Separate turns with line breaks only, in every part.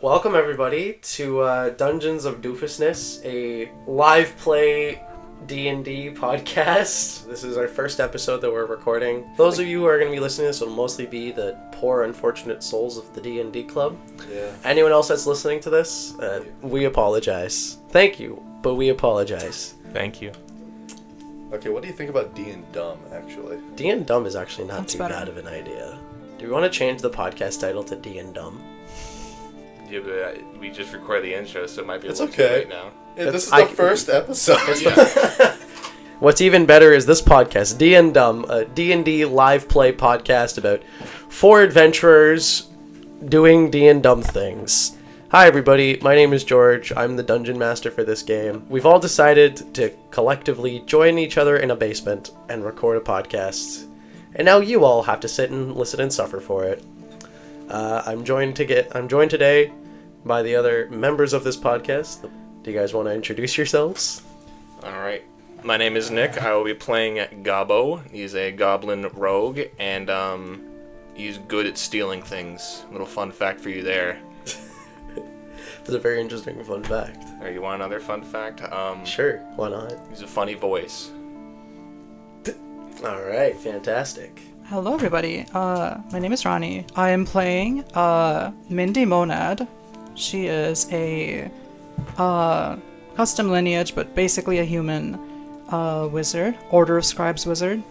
Welcome everybody to Dungeons of Doofusness, a live play D&D podcast. This is our first episode that we're recording. Those of you who are going to be listening to this will mostly be the poor, unfortunate souls of the D&D club. Yeah. Anyone else that's listening to this, we apologize. Thank you, but we apologize.
Thank you.
Okay, what do you think about D&Dumb, actually?
D&Dumb is actually not too bad of an idea. Do we want to change the podcast title to D&Dumb?
Yeah, but we just recorded the intro, so it might be a little
okay.
too late now.
Yeah, this is the first episode.
What's even better is this podcast, D&Dumb, a D&D live play podcast about 4 adventurers doing D&Dumb things. Hi everybody, my name is George. I'm the dungeon master for this game. We've all decided to collectively join each other in a basement and record a podcast. And now you all have to sit and listen and suffer for it. I'm joined today by the other members of this podcast. Do you guys want to introduce yourselves?
Alright. My name is Nick. I will be playing Gabbo. He's a goblin rogue, and he's good at stealing things. Little fun fact for you there.
That's a very interesting fun fact.
Or you want another fun fact?
Sure, why not?
He's a funny voice.
Alright, fantastic.
Hello everybody, my name is Rani. I am playing Mindy Monad. She is a custom lineage, but basically a human wizard, Order of Scribes wizard.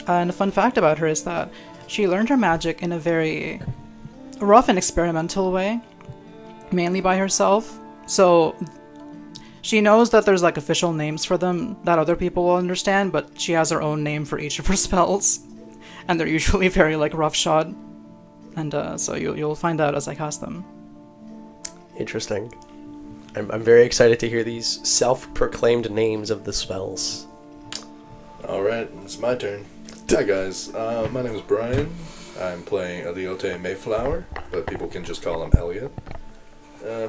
And a fun fact about her is that she learned her magic in a very rough and experimental way, mainly by herself. So she knows that there's like official names for them that other people will understand, but she has her own name for each of her spells. And they're usually very, like, roughshod. And so you'll find out as I cast them.
Interesting. I'm very excited to hear these self-proclaimed names of the spells.
Alright, it's my turn. Hi guys, my name is Brian. I'm playing Ellotte Mayflower, but people can just call him Elliot.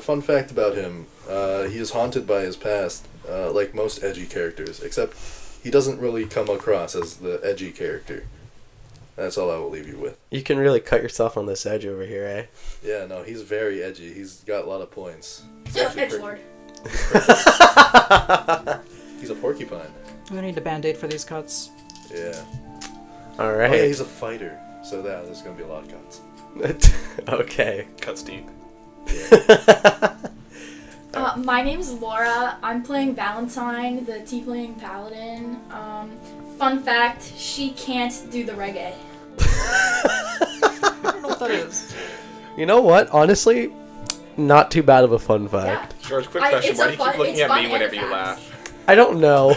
Fun fact about him, he is haunted by his past, like most edgy characters, except he doesn't really come across as the edgy character. That's all I will leave you with.
You can really cut yourself on this edge over here, eh?
Yeah, no, he's very edgy. He's got a lot of points.
Edgelord.
He's a porcupine.
I'm gonna need a band-aid for these cuts.
Yeah.
Alright.
Oh yeah, he's a fighter. So there's gonna be a lot of cuts.
Okay.
Cuts deep.
Yeah.
My name's Laura. I'm playing Valentine, the Tiefling Paladin. Fun fact, she can't do the reggae.
I don't know what that is.
You know what? Honestly, not too bad of a fun fact.
Yeah.
George, quick question. Why do you keep looking at me whenever you laugh?
I don't know.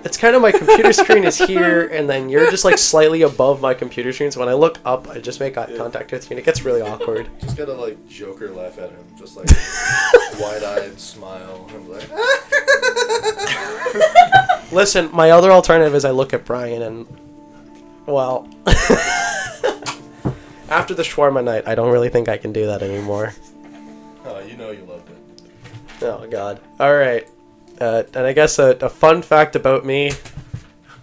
It's kind of my computer screen is here, and then you're just like slightly above my computer screen, so when I look up, I just make eye contact with you, and it gets really awkward.
Just gotta like Joker laugh at him, just like wide-eyed smile. I'm like,
Listen, my other alternative is I look at Brian, and well, after the shawarma night, I don't really think I can do that anymore.
oh, you know you loved it.
Oh God! All right. And I guess a fun fact about me,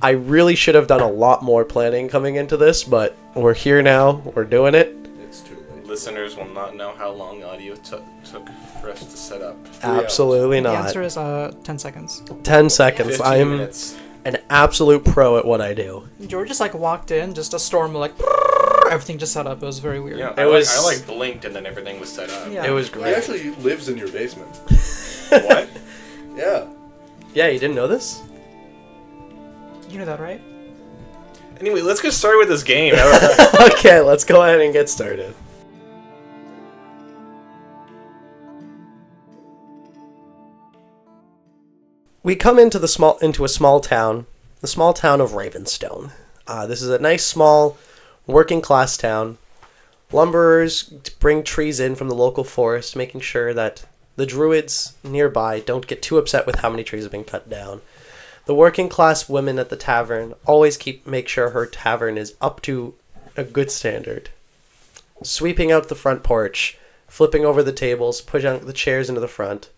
I really should have done a lot more planning coming into this, but we're here now, we're doing it.
It's too late.
Listeners will not know how long audio took for us to set up.
Absolutely
The
not.
answer is 10 seconds.
10 seconds.
15
I'm
minutes.
an absolute pro at what I do.
George just like walked in, just a storm like everything just set up. It was very weird.
Yeah,
I
I blinked and then everything was set up.
Yeah.
It was
He
great.
actually lives in your basement.
What?
Yeah.
Yeah, you didn't know this?
You know that, right?
Anyway, let's get started with this game.
Okay, let's go ahead and get started. We come into a small town, the small town of Ravenstone. This is a nice small working class town. Lumberers bring trees in from the local forest, making sure that the druids nearby don't get too upset with how many trees have been cut down. The working class women at the tavern always make sure her tavern is up to a good standard. Sweeping out the front porch, flipping over the tables, pushing the chairs into the front,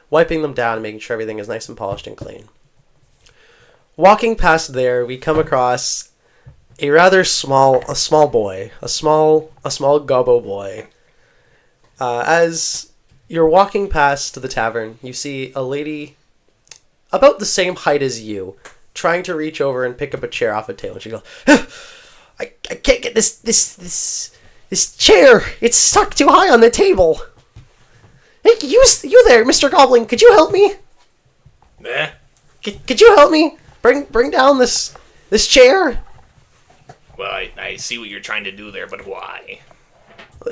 wiping them down and making sure everything is nice and polished and clean. Walking past there, we come across a rather small boy, a small Gabbo boy, As you're walking past the tavern, you see a lady about the same height as you, trying to reach over and pick up a chair off a table. And she goes, I can't get this chair. It's stuck too high on the table. Hey, you there, Mr. Goblin? Could you help me?
Eh?
Could you help me? Bring down this chair?
Well, I see what you're trying to do there, but why?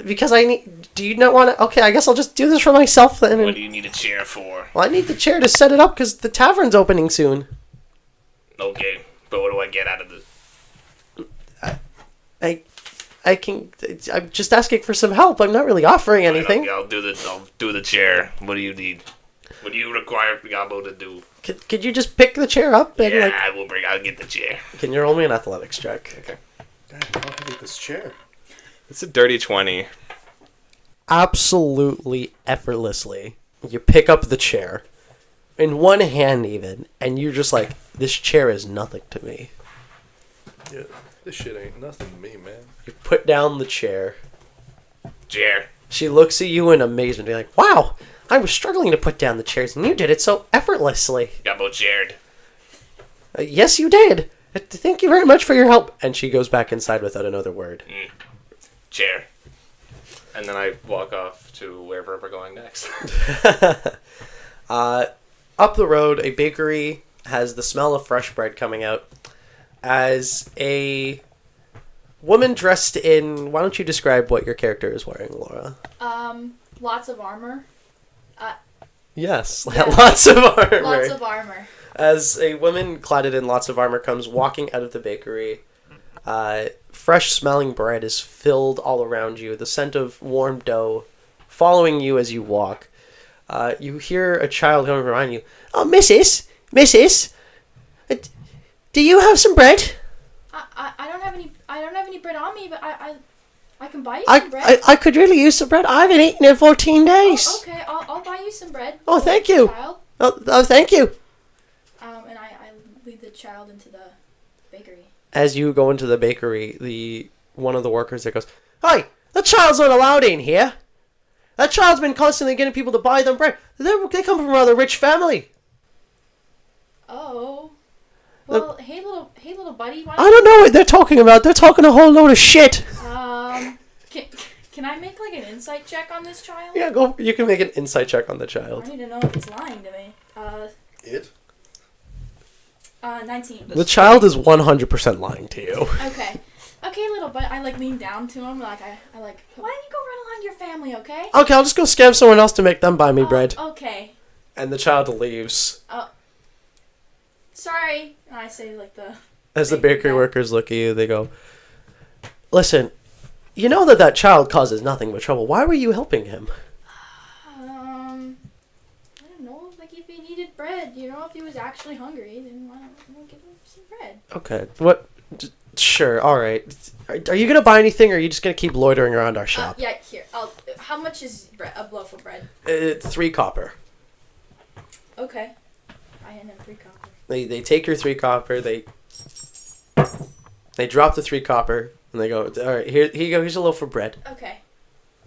Because I need... Do you not want to... Okay, I guess I'll just do this for myself then.
What do you need a chair for?
Well, I need the chair to set it up because the tavern's opening soon.
Okay, but what do I get out of this?
I can... I'm just asking for some help. I'm not really offering anything.
I'll do the chair. What do you need? What do you require Gabbo to do?
Could you just pick the chair up? And,
Yeah, I'll get the chair.
Can you roll me an athletics check?
Okay.
God, how heavy this chair?
It's a dirty 20.
Absolutely effortlessly. You pick up the chair. In one hand even. And you're just like, this chair is nothing to me.
Yeah, this shit ain't nothing to me, man.
You put down the chair.
Chair.
She looks at you in amazement. You're like, wow, I was struggling to put down the chairs and you did it so effortlessly.
Gabbo chaired.
Yes, you did. Thank you very much for your help. And she goes back inside without another word.
Chair. And then I walk off to wherever we're going next.
Up the road, a bakery has the smell of fresh bread coming out as a woman dressed in... Why don't you describe what your character is wearing, Laura?
Lots of armor.
Yes,
Yeah.
lots of armor.
Lots of armor.
As a woman cladded in lots of armor comes walking out of the bakery, fresh smelling bread is filled all around you. The scent of warm dough following you as you walk. You hear a child coming behind you. Oh, Mrs. Do you have some bread?
I don't have any bread on me, but I can buy you some bread.
I could really use some bread. I haven't eaten in 14 days.
Oh, okay, I'll buy you some bread.
Oh, thank you.
Child.
Oh, thank you.
And I lead the child into the bakery.
As you go into the bakery, one of the workers there goes, "Hi, the child's not allowed in here. That child's been constantly getting people to buy them bread. They come from a rather rich family."
Oh. Well, hey little buddy. Why
I don't know what they're talking about. They're talking a whole load of shit.
Can I make like an insight check on this child?
Yeah, go. You can make an insight check on the
I
child.
need to know if it's lying to me.
It?
19.
The child is 100% lying to you.
Okay, little bud. I like lean down to him. Like I like. Why don't you go run along your family? Okay.
Okay, I'll just go scam someone else to make them buy me bread.
Okay.
And the child leaves.
Sorry. And I say like the.
As the bakery workers look at you, they go, "Listen, you know that child causes nothing but trouble. Why were you helping him?"
I don't know. Like if he needed bread, if he was actually hungry, then why don't give him some bread?
Okay. What? Sure. All right. Are you gonna buy anything, or are you just gonna keep loitering around our shop?
Yeah. Here. How much is a loaf of bread?
3 copper.
Okay. I hand him 3 copper.
They take your 3 copper. They drop the 3 copper, and they go, "All right, here you go. Here's a loaf of bread."
Okay.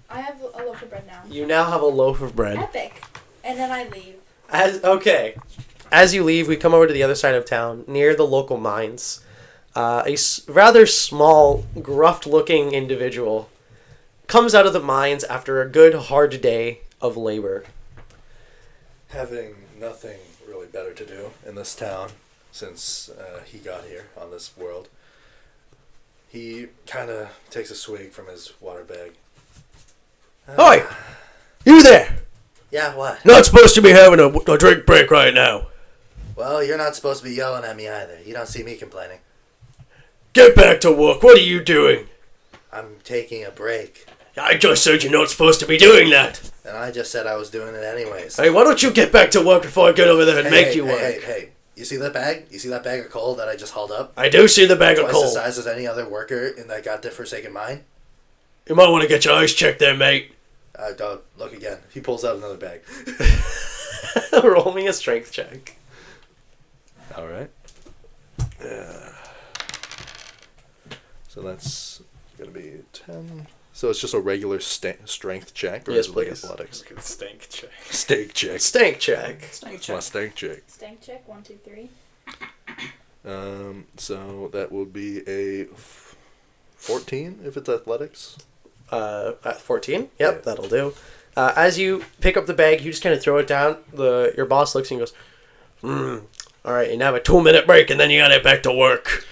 I have a loaf of bread now.
You now have a loaf of bread.
Epic. And then I leave.
As you leave, we come over to the other side of town, near the local mines. Rather small, gruff-looking individual comes out of the mines after a good, hard day of labor.
Having nothing really better to do in this town since he got here on this world, he kind of takes a swig from his water bag.
Oi! You there!
Yeah, what?
Not supposed to be having a drink break right now.
Well, you're not supposed to be yelling at me either. You don't see me complaining.
Get back to work. What are you doing?
I'm taking a break.
I just said you're not supposed to be doing that.
And I just said I was doing it anyways.
Hey, why don't you get back to work before I get over there and make you work?
Hey. You see that bag? You see that bag of coal that I just hauled up?
I do see the bag of
Twice
coal.
the size as any other worker in that godforsaken mine?
You might want to get your eyes checked there, mate.
Don't look again.
He pulls out another bag.
Roll me a strength check.
All right. So that's going to be 10, So it's just a regular strength check, or
Yes,
is it like
please.
athletics?
Look at the stank check.
Steak check.
Stank check.
Stank
My
check.
steak check.
Stank check, 1, 2, 3.
So that would be a 14 if it's athletics.
At 14? Yep,
Yeah.
that'll do. As you pick up the bag, you just kind of throw it down. Your boss looks and goes, all right, you now have a 2-minute break, and then you gotta get back to work.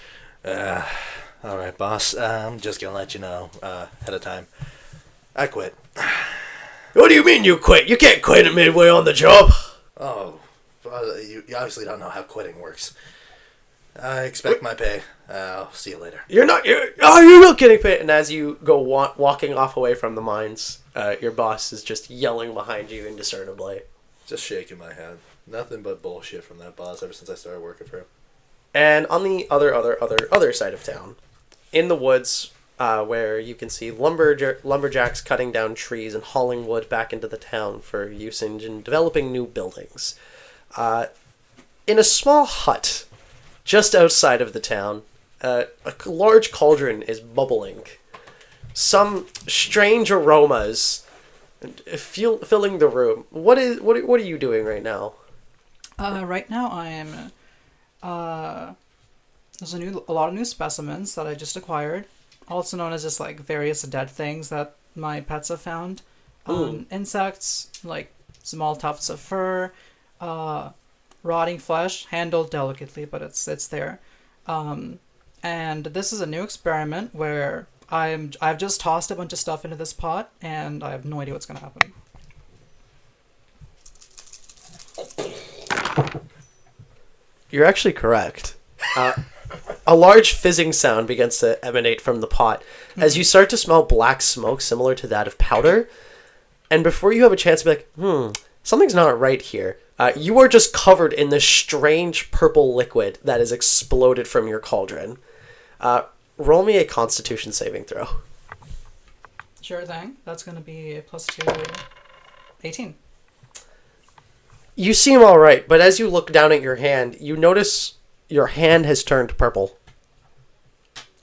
All right, boss. I'm just gonna let you know ahead of time. I quit.
What do you mean you quit? You can't quit midway on the job.
Oh, well, you obviously don't know how quitting works. I expect my pay. I'll see you later.
You're not getting paid. And as you go walking off away from the mines, your boss is just yelling behind you indiscernibly.
Just shaking my head. Nothing but bullshit from that boss ever since I started working for him.
And on the other side of town, in the woods, where you can see lumberjacks cutting down trees and hauling wood back into the town for usage and developing new buildings. In a small hut just outside of the town, a large cauldron is bubbling. Some strange aromas filling the room. What are you doing right now?
Right now I am. There's a lot of new specimens that I just acquired, also known as just like various dead things that my pets have found. Insects, like small tufts of fur, rotting flesh, handled delicately, but it's there. And this is a new experiment where I've just tossed a bunch of stuff into this pot, and I have no idea what's gonna happen.
You're actually correct. A large fizzing sound begins to emanate from the pot as you start to smell black smoke similar to that of powder. And before you have a chance to be like, something's not right here, you are just covered in this strange purple liquid that has exploded from your cauldron. Roll me a Constitution saving throw.
Sure thing. That's gonna be a +2, 18.
You seem all right, but as you look down at your hand, you notice your hand has turned purple.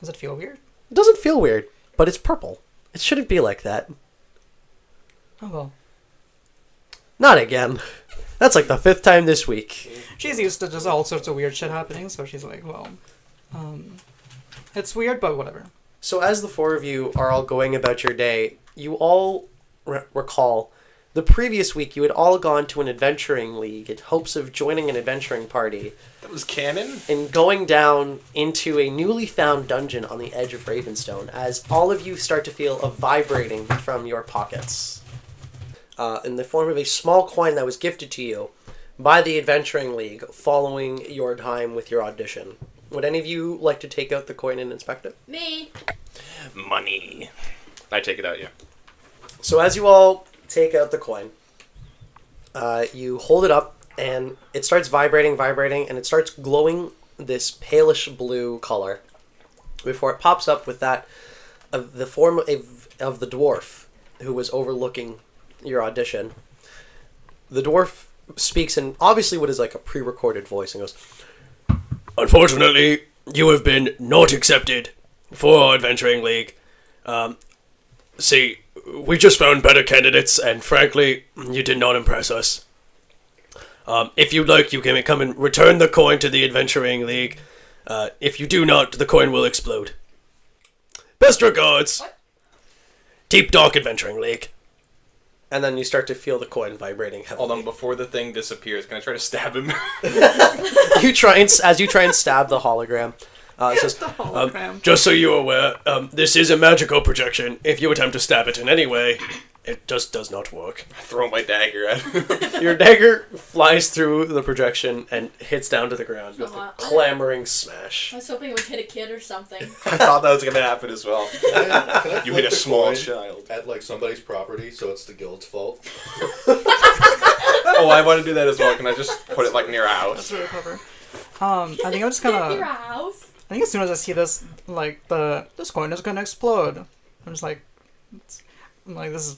Does it feel weird?
It doesn't feel weird, but it's purple. It shouldn't be like that.
Oh well.
Not again. That's like the 5th time this week.
She's used to just all sorts of weird shit happening, so she's like, well, it's weird, but whatever.
So as the 4 of you are all going about your day, you all recall the previous week you had all gone to an adventuring league in hopes of joining an adventuring party
That was canon?
and going down into a newly found dungeon on the edge of Ravenstone as all of you start to feel a vibrating from your pockets in the form of a small coin that was gifted to you by the adventuring league following your time with your audition. Would any of you like to take out the coin and inspect it?
Me.
Money. I take it out, yeah.
So as you all take out the coin, you hold it up, and it starts vibrating, and it starts glowing this palish blue color before it pops up with that of the form of the dwarf who was overlooking your audition. The dwarf speaks in obviously what is like a pre-recorded voice and goes, "Unfortunately, you have been not accepted for our adventuring league. See, we just found better candidates, and frankly, you did not impress us. If you'd like, you can come and return the coin to the Adventuring League. If you do not, the coin will explode. Best regards,
What?
Deep Dark Adventuring League." And then you start to feel the coin vibrating heavily.
Hold on, before the thing disappears, can I try to stab him?
As you try and stab the hologram. It says, "Just so you're aware, this is a magical projection. If you attempt to stab it in any way, it just does not work."
I throw my dagger at him.
Your dagger flies through the projection and hits down to the ground with a
Aw.
clamoring smash.
I was hoping it would hit a kid or something.
I thought that was going to happen as well.
Can I
You
flip
hit a
the
small
coin
child.
at like somebody's property, so it's the guild's fault?
Oh, I want to do that as well. Can I just put it like near a
That's
house?
really clever. I think I'm just gonna.
Your house.
I think as soon as I see this, like this coin is gonna explode. I'm just like, this is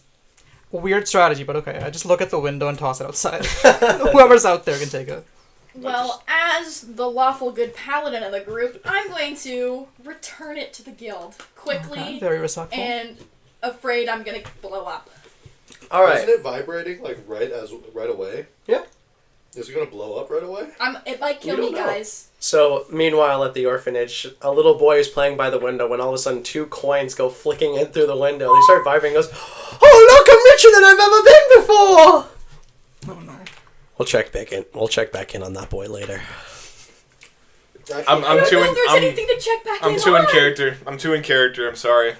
a weird strategy, but okay. I just look at the window and toss it outside. Whoever's out there can take it.
Well, as the lawful good paladin of the group, I'm going to return it to the guild quickly
Okay, very respectful.
and afraid I'm gonna blow up.
All right.
Isn't it vibrating like right away?
Yeah.
Is it gonna blow up right away?
It might kill
We
me,
don't know.
guys.
So, meanwhile, at the orphanage, a little boy is playing by the window when all of a sudden 2 coins go flicking in through the window. They start vibrating and goes, "Oh, look, I'm richer than I've ever been before!"
Oh no.
We'll check back in. We'll check back in on that boy later.
I'm
I don't
too
know
in.
if there's anything to check back
I'm
in
too in
on.
character. I'm too in character. I'm sorry.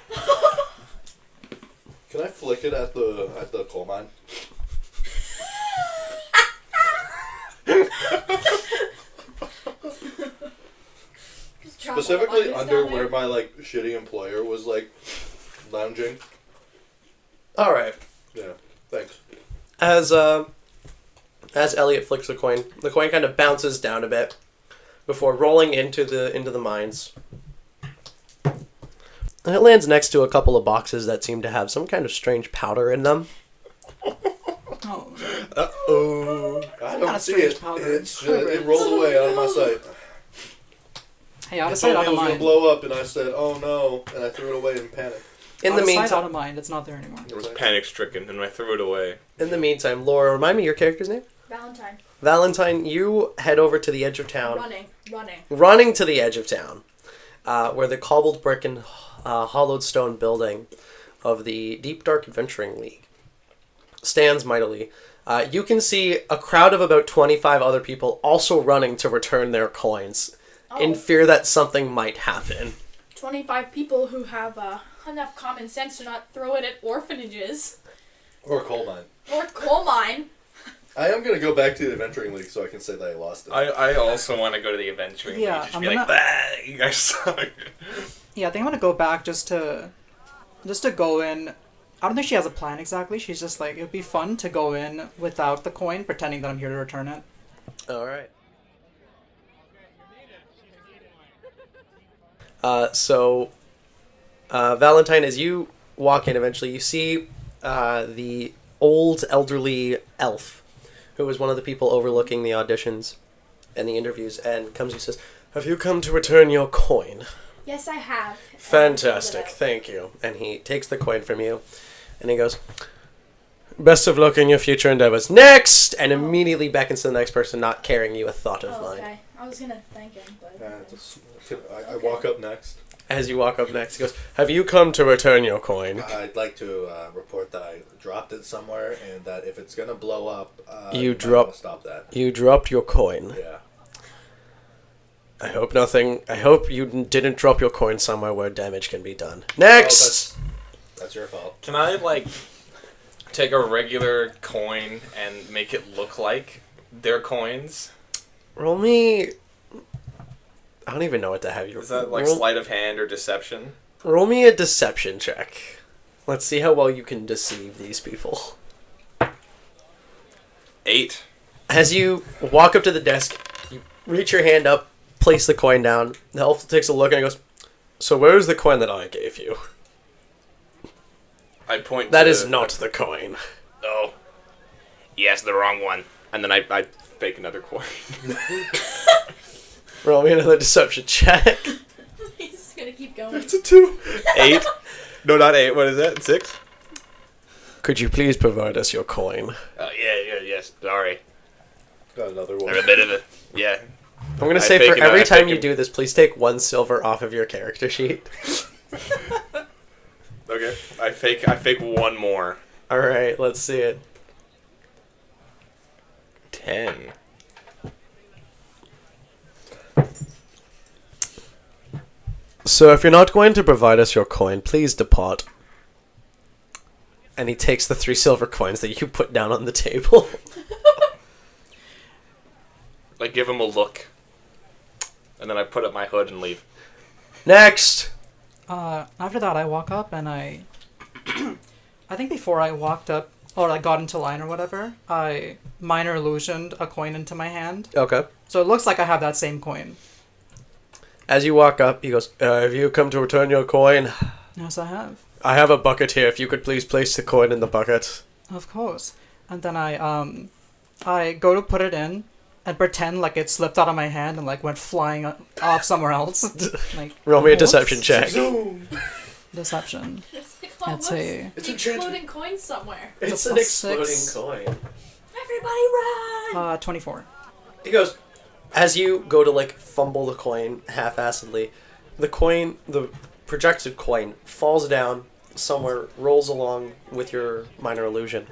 Can I flick it at the coal mine?
Just drop all the
Specifically
buckets
under
down there.
where my like shitty employer was like lounging.
All right.
Yeah. Thanks.
As Elliot flicks the coin kind of bounces down a bit before rolling into the mines. And it lands next to a couple of boxes that seem to have some kind of strange powder in them.
Oh.
Uh-oh.
I
kinda
don't see
strange
it.
powder.
It rolled away out of my sight.
Hey, out
It
of sight,
told me
out
it
of
was gonna
mind.
blow up, and I said, "Oh no!" and I threw it away in panic.
In
Out
the
of sight, out
meantime,
of mind. It's not there anymore.
I was panic-stricken and I threw it away.
Laura, remind me your character's name.
Valentine.
Valentine, you head over to the edge of town.
Running.
To the edge of town, where the cobbled brick and hollowed stone building of the Deep Dark Adventuring League stands mightily. You can see a crowd of about 25 other people also running to return their coins, in
Oh.
fear that something might happen.
25 people who have enough common sense to not throw it at orphanages
Or a coal mine.
or coal mine.
I am gonna go back to the adventuring league so I can say that I lost it.
I also want to go to the adventuring.
Yeah,
League. Just
I'm
be like,
gonna-
"Bah, you guys suck."
Yeah, I think I'm gonna go back just to go in. I don't think she has a plan exactly. She's just like, it'd be fun to go in without the coin, pretending that I'm here to return it.
All right. Valentine, as you walk in eventually, you see the old elderly elf, who was one of the people overlooking the auditions and the interviews, and comes and says, "Have you come to return your coin?"
Yes, I have.
"Fantastic, thank you." And he takes the coin from you, and he goes, "Best of luck in your future endeavors. Next!" And immediately beckons to the next person, not caring you a thought of
Oh,
mine.
okay. I was gonna thank him, but...
I walk up next.
As you walk up next, he goes, "Have you come to return your coin?"
I'd like to report that I dropped it somewhere, and that if it's gonna blow up,
You
might
drop-
wanna stop that.
You dropped your coin.
Yeah.
I hope you didn't drop your coin somewhere where damage can be done. Next!
That's your fault.
Can I like take a regular coin and make it look like they're coins?
Roll me... I don't even know what to have you...
Is that like
roll,
sleight of hand or deception?
roll me a deception check. Let's see how well you can deceive these people.
8.
As you walk up to the desk, you reach your hand up, place the coin down. The elf takes a look and he goes, "So where's the coin that I gave you?"
I point.
That
to,
is not the coin.
Oh. Yes, the wrong one. And then I fake another coin.
Roll me another deception check.
He's just gonna keep going.
It's a 2.
8. No, not 8. What is that? 6.
Could you please provide us your coin?
Yes. Sorry.
Got another
They're
one.
a bit of a yeah.
I'm gonna
I
say
fake
for
it,
every
I
time
fake
you
it.
do this, please take 1 silver off of your character sheet.
Okay. I fake one more.
Alright, let's see it.
10.
So if you're not going to provide us your coin, please depart. And he takes the 3 silver coins that you put down on the table.
I give him a look. And then I put up my hood and leave.
Next!
After that, I walk up and I think before I walked up, or I got into line or whatever, I minor illusioned a coin into my hand.
Okay.
So it looks like I have that same coin.
As you walk up, he goes, "Have you come to return your coin?
Yes, I have.
I have a bucket here. If you could please place the coin in the bucket."
Of course. And then I go to put it in and pretend like it slipped out of my hand and like went flying off somewhere else. Like
Roll me a
whoops.
deception check.
Deception. Let's see.
It's
exploding coins somewhere.
It's
a
an
plus
exploding
6.
coin.
Everybody run!
24.
He goes, as you go to like fumble the coin half-assedly, the projected coin falls down somewhere, rolls along with your minor illusion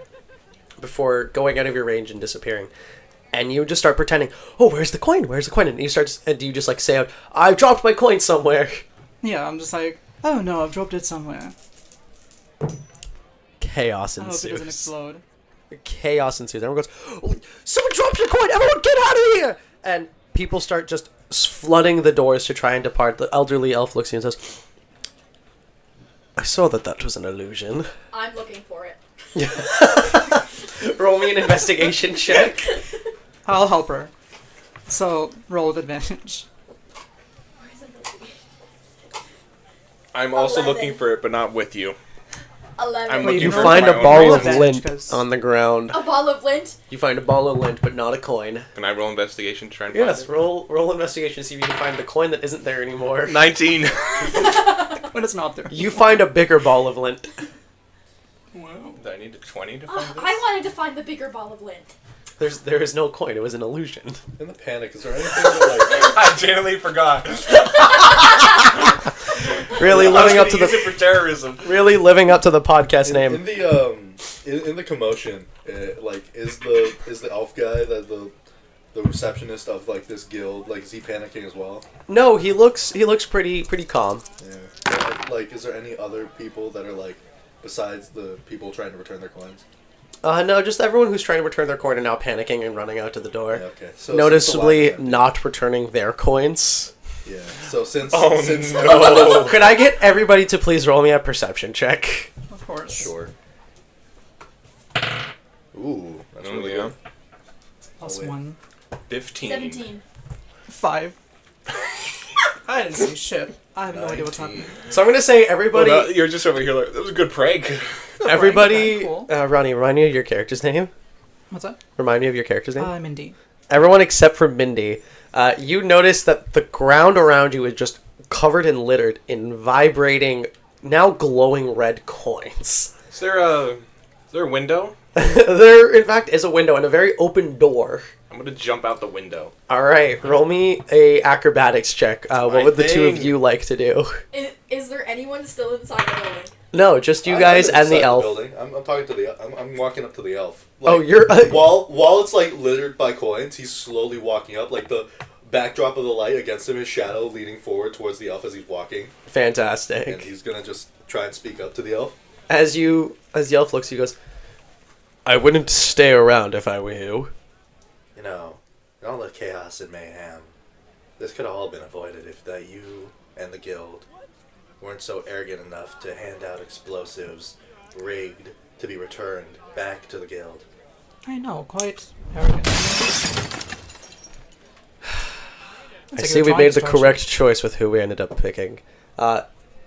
before going out of your range and disappearing. And you just start pretending, oh, where's the coin? Where's the coin? And you just like say out, I've dropped my coin somewhere.
Yeah, I'm just like, oh no, I've dropped it somewhere.
Chaos
I hope
ensues.
it doesn't explode.
Chaos ensues. Everyone goes, oh, someone dropped your coin! Everyone get out of here! And people start just flooding the doors to try and depart. The elderly elf looks at you and says, I saw that was an illusion.
I'm looking for it.
Roll me an investigation check.
I'll help her. So, roll with advantage.
Where's investigation?
I'm also
11.
looking for it, but not with you.
11.
I'm
Well,
looking
You
for
find
my
a
own
ball
reason.
of
advantage,
lint
'cause-
on the ground.
A ball of lint?
You find a ball of lint, but not a coin.
Can I roll investigation to try and
Yes,
find it?
roll investigation to see if you can find the coin that isn't there anymore.
19.
When it's not there.
You find a bigger ball of lint.
Wow. Do I need a 20 to find this?
I wanted to find the bigger ball of lint.
There is no coin. It was an illusion.
In the panic, is there anything that,
I genuinely forgot.
Really living up to
use
the
it for terrorism.
really living up to the podcast
like,
name.
in the commotion, like, is the elf guy the receptionist of like this guild, like, is he panicking as well?
No, he looks pretty calm.
Yeah. Like, is there any other people that are like, besides the people trying to return their coins?
No, just everyone who's trying to return their coin are now panicking and running out to the door.
Yeah, okay. So
Noticeably
since the line is
not returning their coins.
empty- Yeah. So since
Oh,
since
no.
Could I get everybody to please roll me a perception check?
Of course.
Sure. Ooh, that's
Oh,
really
yeah.
good.
Plus
Oh, wait.
1.
15.
17.
5. I didn't see shit. I have no idea what's
19.
happening.
So I'm gonna say everybody,
Well, you're just over here like, that was a good prank.
everybody.
Cool.
Ronnie, remind me of your character's name.
What's that?
Remind me of your character's name.
Mindy.
Everyone except for Mindy. You notice that the ground around you is just covered and littered in vibrating, now glowing red coins.
Is there a window?
There, in fact, is a window and a very open door.
I'm gonna jump out the window.
All right, roll me a acrobatics check. What
my
would the two of
thing.
you like to do?
Is there anyone still inside the building?
No, just you
I'm
guys and
inside
the elf.
building. I'm talking to the. I'm walking up to the elf.
Oh, you're.
While it's like littered by coins, he's slowly walking up. Like the backdrop of the light against him, his shadow leaning forward towards the elf as he's walking, and
Fantastic.
he's gonna just try and speak up to the elf.
As the elf looks, he goes, "I wouldn't stay around if I were you."
You know, in all the chaos and mayhem, this could have all been avoided if that you and the guild weren't so arrogant enough to hand out explosives rigged to be returned back to the guild.
I know, quite arrogant.
I see we made the correct choice with who we ended up picking.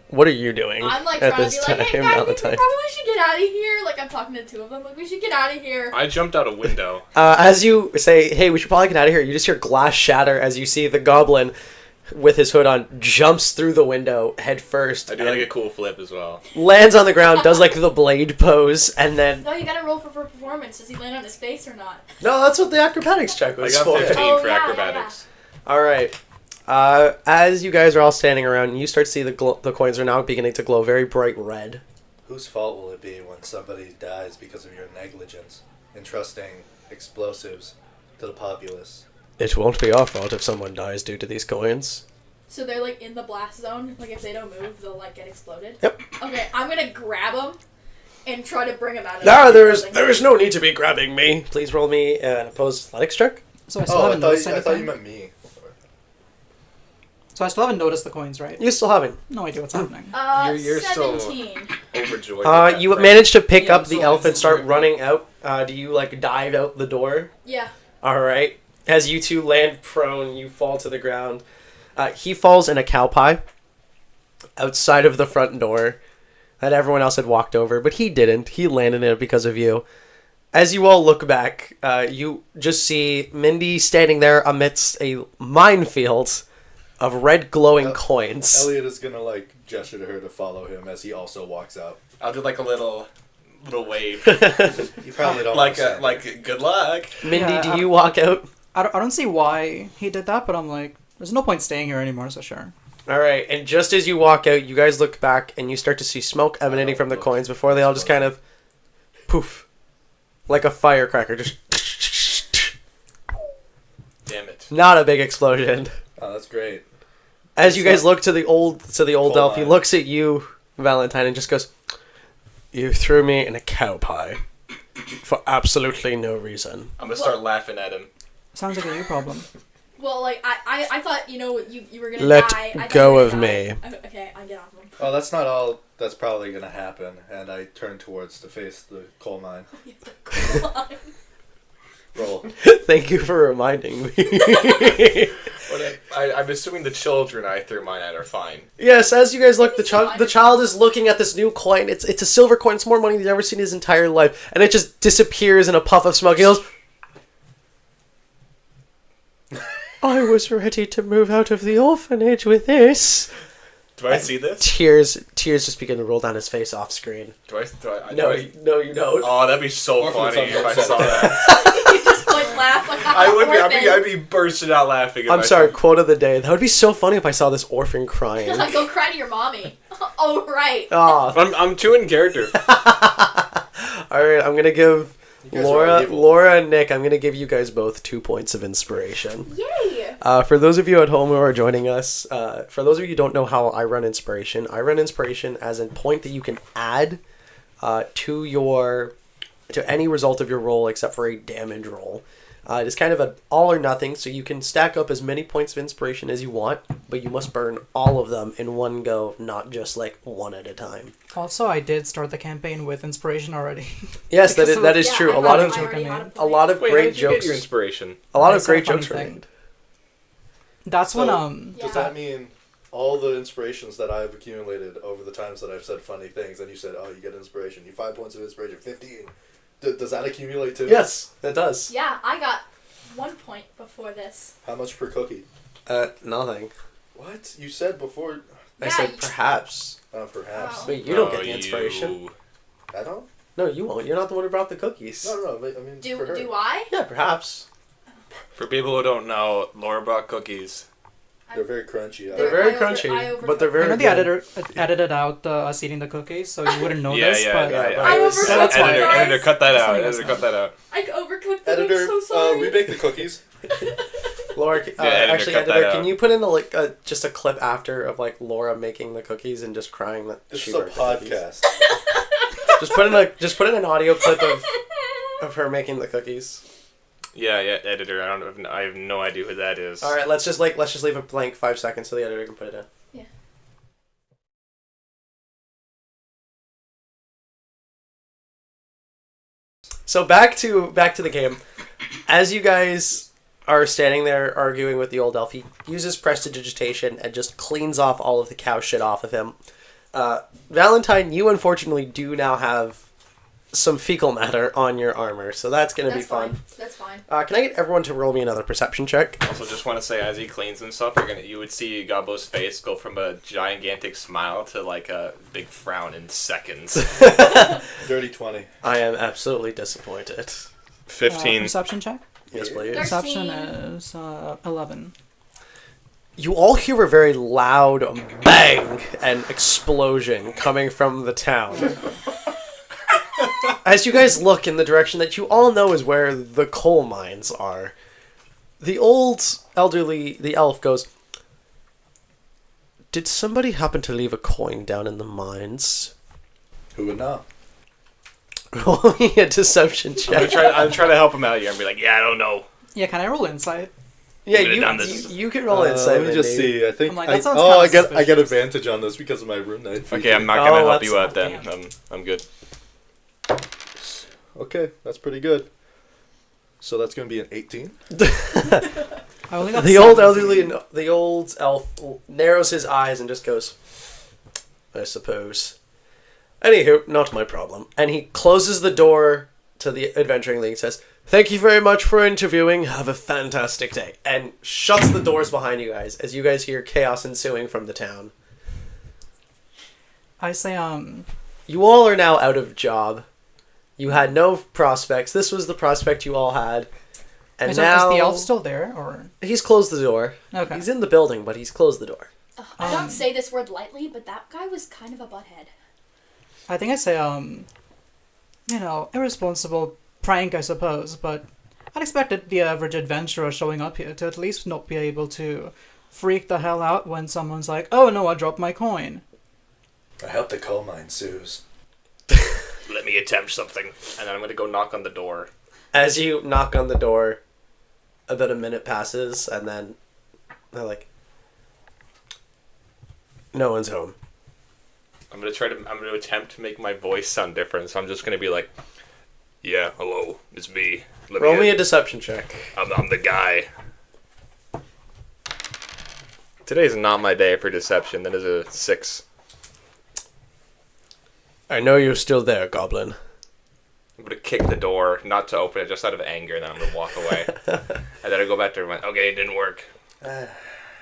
What are you doing
I'm like
at
trying to
this
be like,
time,
hey guys, we
Valentine?
probably should get out of here. Like I'm talking to two of them, like we should get out of here.
I jumped out a window.
As you say, hey, we should probably get out of here, you just hear glass shatter as you see the goblin with his hood on jumps through the window head first.
I do like a cool flip as well.
Lands on the ground, does like the blade pose, and then...
No, you gotta roll for performance. Does he land on his face or not?
No, that's what the acrobatics check
I
was
got
for.
15
Oh,
for
yeah,
acrobatics.
Alright. As you guys are all standing around, you start to see the coins are now beginning to glow very bright red.
Whose fault will it be when somebody dies because of your negligence in trusting explosives to the populace?
It won't be our fault if someone dies due to these coins.
So they're like in the blast zone. Like if they don't move, they'll like get exploded.
Yep.
Okay, I'm gonna grab them and try to bring them out of
No,
the
there
building.
is no need to be grabbing me. Please roll me an opposed athletics check.
So I still
Oh,
haven't noticed
I
anything.
thought you meant me.
So I still haven't noticed the coins, right?
You still haven't.
No idea what's happening.
You're so-
17.
Overjoyed. with that
You
prank.
managed to pick
Yeah,
up the
so
elf
it's
and start
weird.
running out. Do you like dive out the door?
Yeah.
All right. As you two land prone, you fall to the ground. He falls in a cow pie outside of the front door that everyone else had walked over, but he didn't. He landed in it because of you. As you all look back, you just see Mindy standing there amidst a minefield of red glowing coins.
Elliot is gonna like gesture to her to follow him as he also walks out.
I'll do like a little wave.
You probably don't
like
understand.
good luck.
Mindy,
Yeah,
do you walk out?
I don't see why he did that, but I'm like, there's no point staying here anymore, so sure.
All right, and just as you walk out, you guys look back and you start to see smoke emanating from the coins before they all just kind of poof, like a firecracker. Just
Damn it.
not a big explosion.
Oh, that's great.
As you guys look to the old
Coal
elf, he
mine.
looks at you, Valentine, and just goes, "You threw me in a cow pie for absolutely no reason."
I'm gonna start laughing at him.
Sounds like a you problem.
Well, like I thought you were gonna
Let
die. I thought
go
you were
of
gonna
me.
die. Okay, I get off him.
Oh, that's not all that's probably gonna happen. And I turn towards to face the coal mine. Roll.
Thank you for reminding me.
But I'm assuming the children I threw mine at are fine.
Yes, as you guys look, the child is looking at this new coin. It's a silver coin. It's more money than he's ever seen in his entire life, and it just disappears in a puff of smoke. He goes, "I was ready to move out of the orphanage with this."
Do I see this?
Tears just begin to roll down his face off screen.
Do I
No, you don't.
Oh, that'd be so
Orphans
funny
on
if I
the
saw
set.
that.
You just like laugh like
I would be.
orphan.
I'd be bursting out laughing. If
I'm
I
sorry.
saw-
Quote of the day. That would be so funny if I saw this orphan crying.
Go cry to your mommy. Oh right.
Ah,
I'm too in character.
all right. I'm gonna give
You guys are evil.
Laura, and Nick. I'm gonna give you guys both 2 points of inspiration.
Yay.
For those of you at home who are joining us, for those of you who don't know how I run inspiration as a point that you can add to any result of your roll except for a damage roll. It is kind of an all or nothing, so you can stack up as many points of inspiration as you want, but you must burn all of them in one go, not just like one at a time.
Also, I did start the campaign with inspiration already.
Yes,
Because
that is
Yeah,
true.
I
A lot
know
of
I already know how to
a
play.
lot of
Wait, how
great
did you get
jokes.
your inspiration?
A lot
I
of
said a
great
funny
jokes were
thing.
made.
That's when
Yeah.
Does that mean all the inspirations that I've accumulated over the times that I've said funny things, and you said, "Oh, you get inspiration. You 5 points of inspiration, 15." Does that accumulate too?
Yes, that does.
Yeah, I got 1 point before this.
How much per cookie?
Nothing.
What you said before?
I
Yeah,
said
you-
perhaps.
Perhaps.
Oh.
Wait, you don't get the inspiration.
You.
I don't.
No, you won't. You're not the one who brought the cookies.
No. But, I mean, for her.
Do I?
Yeah, perhaps.
For people who don't know, Laura brought cookies.
They're very crunchy.
They're very
I
crunchy, but they're
I
very
know the
good.
editor edited out us eating the cookies, so you wouldn't know
Yeah,
this.
yeah.
but
I overcooked
that's fine.
Editor,
guys.
editor, cut that
Just
out.
letting us
Editor,
know.
cut that out.
I overcooked them.
Editor,
I'm so sorry.
we make the cookies.
Laura,
editor,
actually,
cut that
editor, can
out.
you put in just a clip after of like Laura making the cookies and just crying that
This
she
is a
burnt the cookies?
podcast.
Just put in an audio clip of her making the cookies.
Yeah, editor. I have no idea who that is.
All right, let's just leave it blank 5 seconds so the editor can put it in.
Yeah.
So back to the game. As you guys are standing there arguing with the old elf, he uses prestidigitation and just cleans off all of the cow shit off of him. Valentine, you unfortunately do now have some fecal matter on your armor, so that's going to be fun.
That's fine.
Can I get everyone to roll me another perception check?
Also, just want to say, as he cleans himself, you would see Gabbo's face go from a gigantic smile to like a big frown in seconds.
Dirty 20.
I am absolutely disappointed.
15.
Perception check.
Yes, please.
Perception
13.
is 11.
You all hear a very loud bang and explosion coming from the town. As you guys look in the direction that you all know is where the coal mines are, the elf goes, "Did somebody happen to leave a coin down in the mines?"
Who would know?
Roll me a deception check.
I'm trying to help him out here and be like, yeah, I don't know.
Yeah, can I roll insight?
Yeah,
Could've done this.
you can roll insight.
Let me just
Mindy.
see. I think.
I'm like, that sounds kinda
I get
suspicious.
advantage on this because of my room night.
Okay, I'm not
Oh,
gonna help
that's-
you out then.
damn.
I'm good.
Okay, that's pretty good. So that's gonna be an 18.
I only got
The old
17.
the old elf narrows his eyes and just goes, "I suppose." Anywho, not my problem. And he closes the door to the Adventuring League and says, "Thank you very much for interviewing. Have a fantastic day." And shuts the doors behind you guys as you guys hear chaos ensuing from the town.
I say,
you all are now out of job. You had no prospects. This was the prospect you all had. And
Is
now...
the elf still there, or...?
He's closed the door.
Okay.
He's in the building, but he's closed the door.
I don't say this word lightly, but that guy was kind of a butthead.
I think I say, irresponsible prank, I suppose, but I'd expected the average adventurer showing up here to at least not be able to freak the hell out when someone's like, oh no, I dropped my coin.
I hope the coal mine sues.
Let me attempt something, and then I'm gonna go knock on the door.
As you knock on the door, about a minute passes, and then they're like, no one's home.
I'm gonna attempt to make my voice sound different, so I'm just gonna be like, yeah, hello, it's me.
Roll me a deception check.
I'm the guy. Today's not my day for deception. That is a 6.
I know you're still there, Goblin.
I'm gonna kick the door, not to open it, just out of anger, and then I'm gonna walk away. And then I go back to everyone. Okay, it didn't work.
I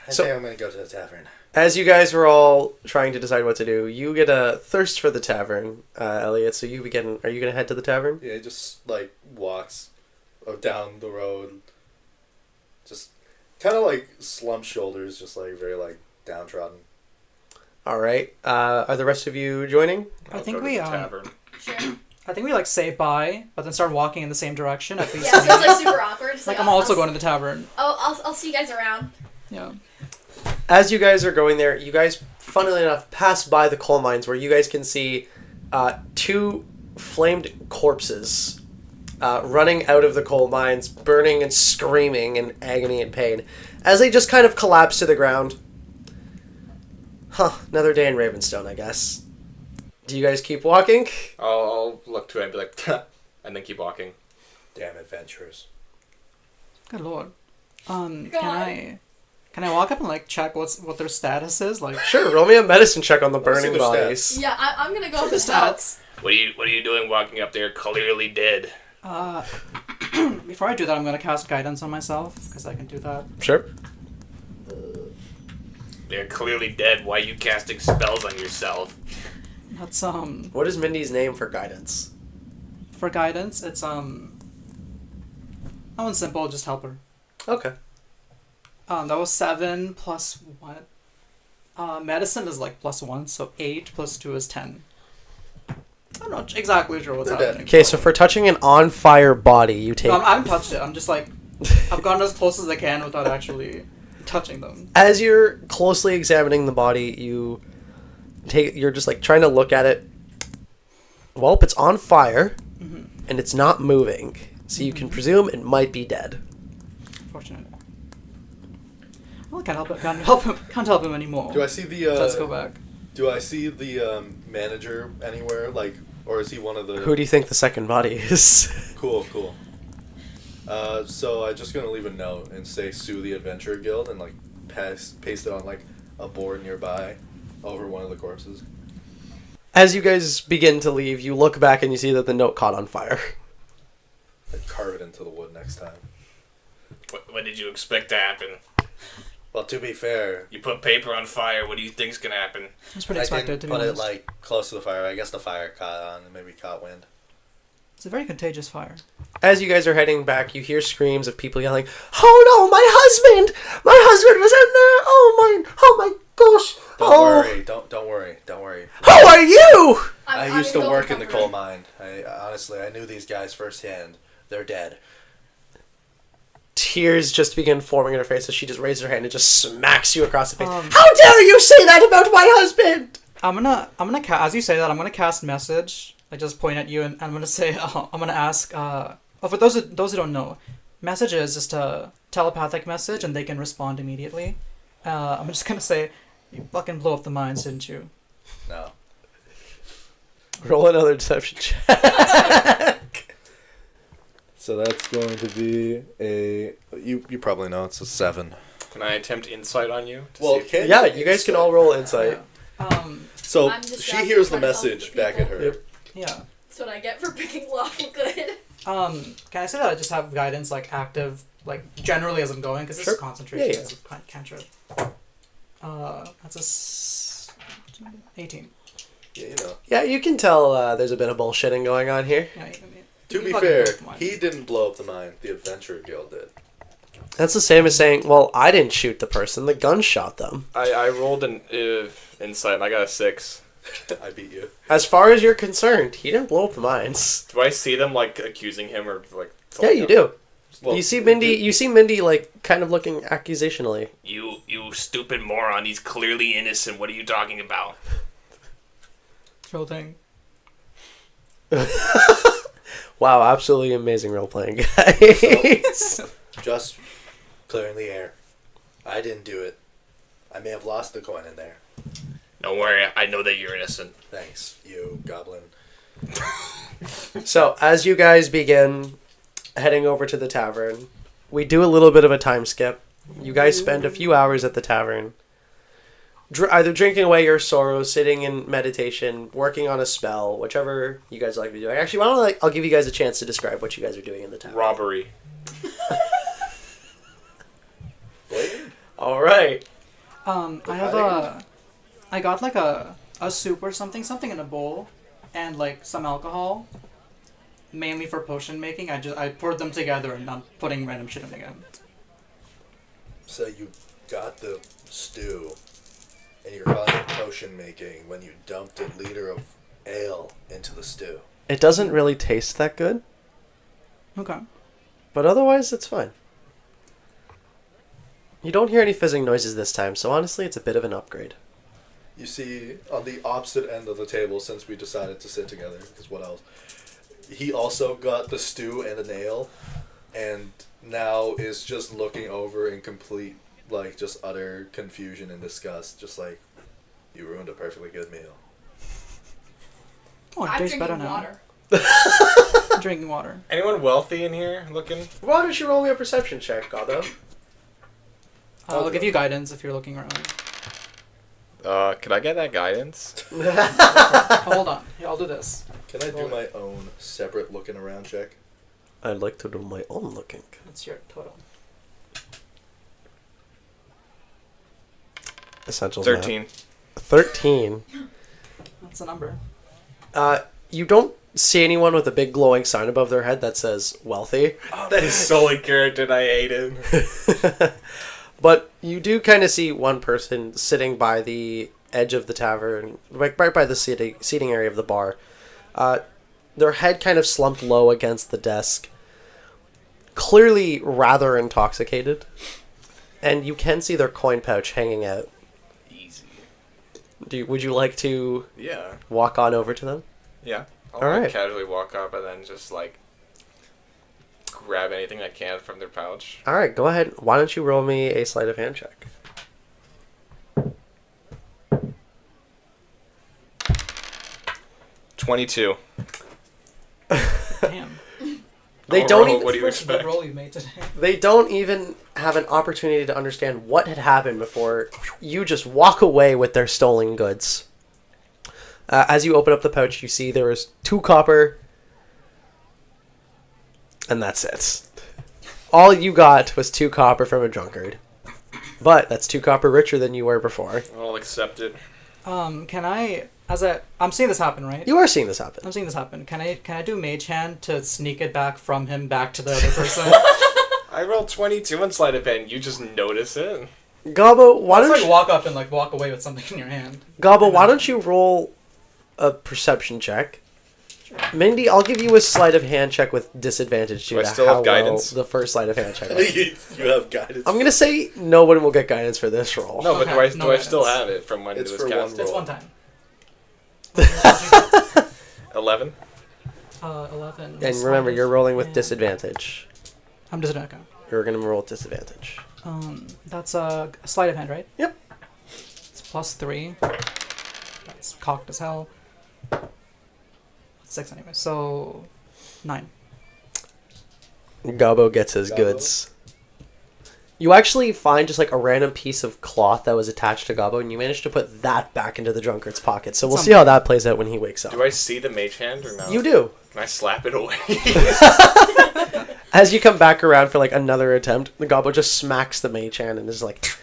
So-
think I'm gonna go to the tavern.
As you guys were all trying to decide what to do, you get a thirst for the tavern, Elliot, so are you going to head to the tavern?
Yeah, he just like walks down the road, just kind of like slump shoulders, just like very like downtrodden.
Alright, are the rest of you joining?
I
I'll
think
go to
we,
the tavern.
Sure.
I think we, say bye, but then start walking in the same direction, at least.
Yeah, so it's super awkward. It's
I'm also going to the tavern.
I'll see you guys around.
Yeah.
As you guys are going there, you guys, funnily enough, pass by the coal mines where you guys can see 2 flamed corpses running out of the coal mines, burning and screaming in agony and pain, as they just kind of collapse to the ground. Another day in Ravenstone, I guess. Do you guys keep walking?
I'll look to it and be like, and then keep walking.
Damn adventurers.
Good lord. Can
God.
I walk up and check what their status is?
Sure, roll me a medicine check on the
Let's see
burning
their
bodies.
Yeah, I'm gonna go
the
to help.
stats.
What are you doing walking up there clearly dead?
Before I do that, I'm gonna cast guidance on myself because I can do that.
Sure.
They're clearly dead. Why are you casting spells on yourself?
That's
What is Mindy's name for guidance?
for guidance. It's that one's simple. Just help her.
Okay.
That was 7 plus what? Medicine is +1, so 8 plus 2 is 10. I'm not exactly sure what's
They're dead.
happening.
Okay, so for touching an on-fire body, you take...
No, I haven't touched it. I'm just I've gone as close as I can without actually touching them.
As you're closely examining the body, you're just trying to look at it. Well, it's on fire, and it's not moving, so you can presume it might be dead.
Fortunate. Well, I can't help it. Can't help him anymore.
Do I see the?
Let's go back.
Do I see the manager anywhere? Or is he one of the?
Who do you think the second body is?
Cool. So I'm just gonna leave a note and say sue the Adventure Guild and paste it on a board nearby over one of the corpses.
As you guys begin to leave, you look back and you see that the note caught on fire.
I'd carve it into the wood next time.
What did you expect to happen?
Well, to be fair,
You put paper on fire. What do you think's gonna happen?
It's pretty
I
expected,
didn't
to be
put it
honest.
close to the fire. I guess the fire caught on and maybe caught wind.
It's a very contagious fire.
As you guys are heading back, you hear screams of people yelling, "Oh no, my husband! My husband was in there! Oh my gosh!
Don't worry.
Who are you?"
I used to work in the coal mine. I knew these guys firsthand. They're dead.
Tears just begin forming in her face as she just raises her hand and just smacks you across the face.
Um,
How dare you say that about my husband?
I'm gonna as you say that, I'm gonna cast message. I just point at you and I'm gonna say, I'm gonna ask. For those who don't know, message is just a telepathic message and they can respond immediately. I'm just gonna say, you fucking blew up the mines, didn't you?
No.
Roll another deception check.
So that's going to be a. You probably know it's a 7.
Can I attempt insight on you?
Can
Yeah, you guys can all roll insight.
So
I'm just
she
asking
hears the
for help
message
with
back at
people.
her.
Yep.
Yeah.
That's what I get for picking lawful good.
Can I say that I just have guidance active, generally as I'm going, because this
Sure.
is concentration.
Yeah, yeah.
It's a cantrip. That's a 18.
Yeah, you know.
Yeah, you can tell there's a bit of bullshitting going on here.
Yeah,
To be
fucking
fair,
blow up the mine.
he didn't blow up the mine. The Adventurer Guild did.
That's the same as saying, well, I didn't shoot the person, the gun shot them.
I rolled an insight and I got a 6.
I beat you.
As far as you're concerned, he didn't blow up the mines.
Do I see them like accusing him or like?
Yeah, you do.
Well,
You see Mindy like kind of looking accusationally.
You stupid moron! He's clearly innocent. What are you talking about?
Troll thing.
Wow, absolutely amazing role playing, guys.
Just clearing the air. I didn't do it. I may have lost the coin in there.
Don't worry, I know that you're innocent.
Thanks, you goblin.
So, as you guys begin heading over to the tavern, we do a little bit of a time skip. You guys spend a few hours at the tavern, either drinking away your sorrows, sitting in meditation, working on a spell, whichever you guys like to be doing. Actually, why don't I'll give you guys a chance to describe what you guys are doing in the tavern.
Robbery.
All right.
I got like a soup or something in a bowl, and like some alcohol, mainly for potion making. I poured them together and I'm putting random shit in again.
So you got the stew, and you're calling it potion making when you dumped a liter of ale into the stew.
It doesn't really taste that good,
Okay.
but otherwise it's fine. You don't hear any fizzing noises this time, so honestly it's a bit of an upgrade.
You see, on the opposite end of the table, since we decided to sit together, because what else? He also got the stew and an ale, and now is just looking over in complete, like, just utter confusion and disgust. Just like, you ruined a perfectly good meal.
Oh, it
I'm
tastes better
drinking
now.
water.
I'm drinking water.
Anyone wealthy in here looking?
Why don't you roll me a perception check, Gabbo?
I'll give you guidance if you're looking around.
Could I get that guidance?
Oh, hold on. Here, I'll do this.
Can I do my own separate looking around check?
I'd like to do my own looking.
That's your total.
Essentials.
13.
13.
That's the number.
You don't see anyone with a big glowing sign above their head that says wealthy.
That is solely character and I hate it.
But you do kind of see one person sitting by the edge of the tavern, right by the seating area of the bar. Their head kind of slumped low against the desk. Clearly rather intoxicated. And you can see their coin pouch hanging out.
Easy.
Would you like to
Yeah.
walk on over to them?
Yeah. I'll
All right.
casually walk up and then just like grab anything I can from their pouch.
All right, go ahead. Why don't you roll me a sleight of hand check?
$22.
Damn.
They
Oh,
don't
roll,
even.
what do you
First good
expect?
roll you made today.
They don't even have an opportunity to understand what had happened before you just walk away with their stolen goods. As you open up the pouch, you see there is 2 copper, and that's it. All you got was 2 copper from a drunkard. But that's 2 copper richer than you were before.
I'll accept it.
Can I, I'm seeing this happen, right?
You are seeing this happen.
I'm seeing this happen. Can I do mage hand to sneak it back from him back to the other person?
I rolled 22 on sleight of hand. You just notice it.
Gabbo, why
Let's
don't
like
you,
walk up and like walk away with something in your hand.
Gabbo, why don't you roll a perception check? Mindy, I'll give you a sleight of hand check with disadvantage
Do
due
I
to
still
how
have guidance?
well the first sleight of hand check was.
You have guidance.
I'm gonna say no one will get guidance for this roll.
No, but
Okay,
do I still
guidance.
have it from when
It's
it was
for
cast?
one
It's
roll.
1 time.
11.
11.
And remember, you're rolling with disadvantage.
I'm disadvantaged.
You're gonna roll with disadvantage.
That's a sleight of hand, right?
Yep.
It's +3. That's cocked as hell. 6 anyway, so 9.
Gabbo gets his
Gabbo.
goods. You actually find just like a random piece of cloth that was attached to Gabbo, and you manage to put that back into the drunkard's pocket. So we'll see how that plays out when he wakes up.
Do I see the mage hand or no?
You do.
Can I slap it away?
As you come back around for like another attempt, the Gabbo just smacks the mage hand and is like,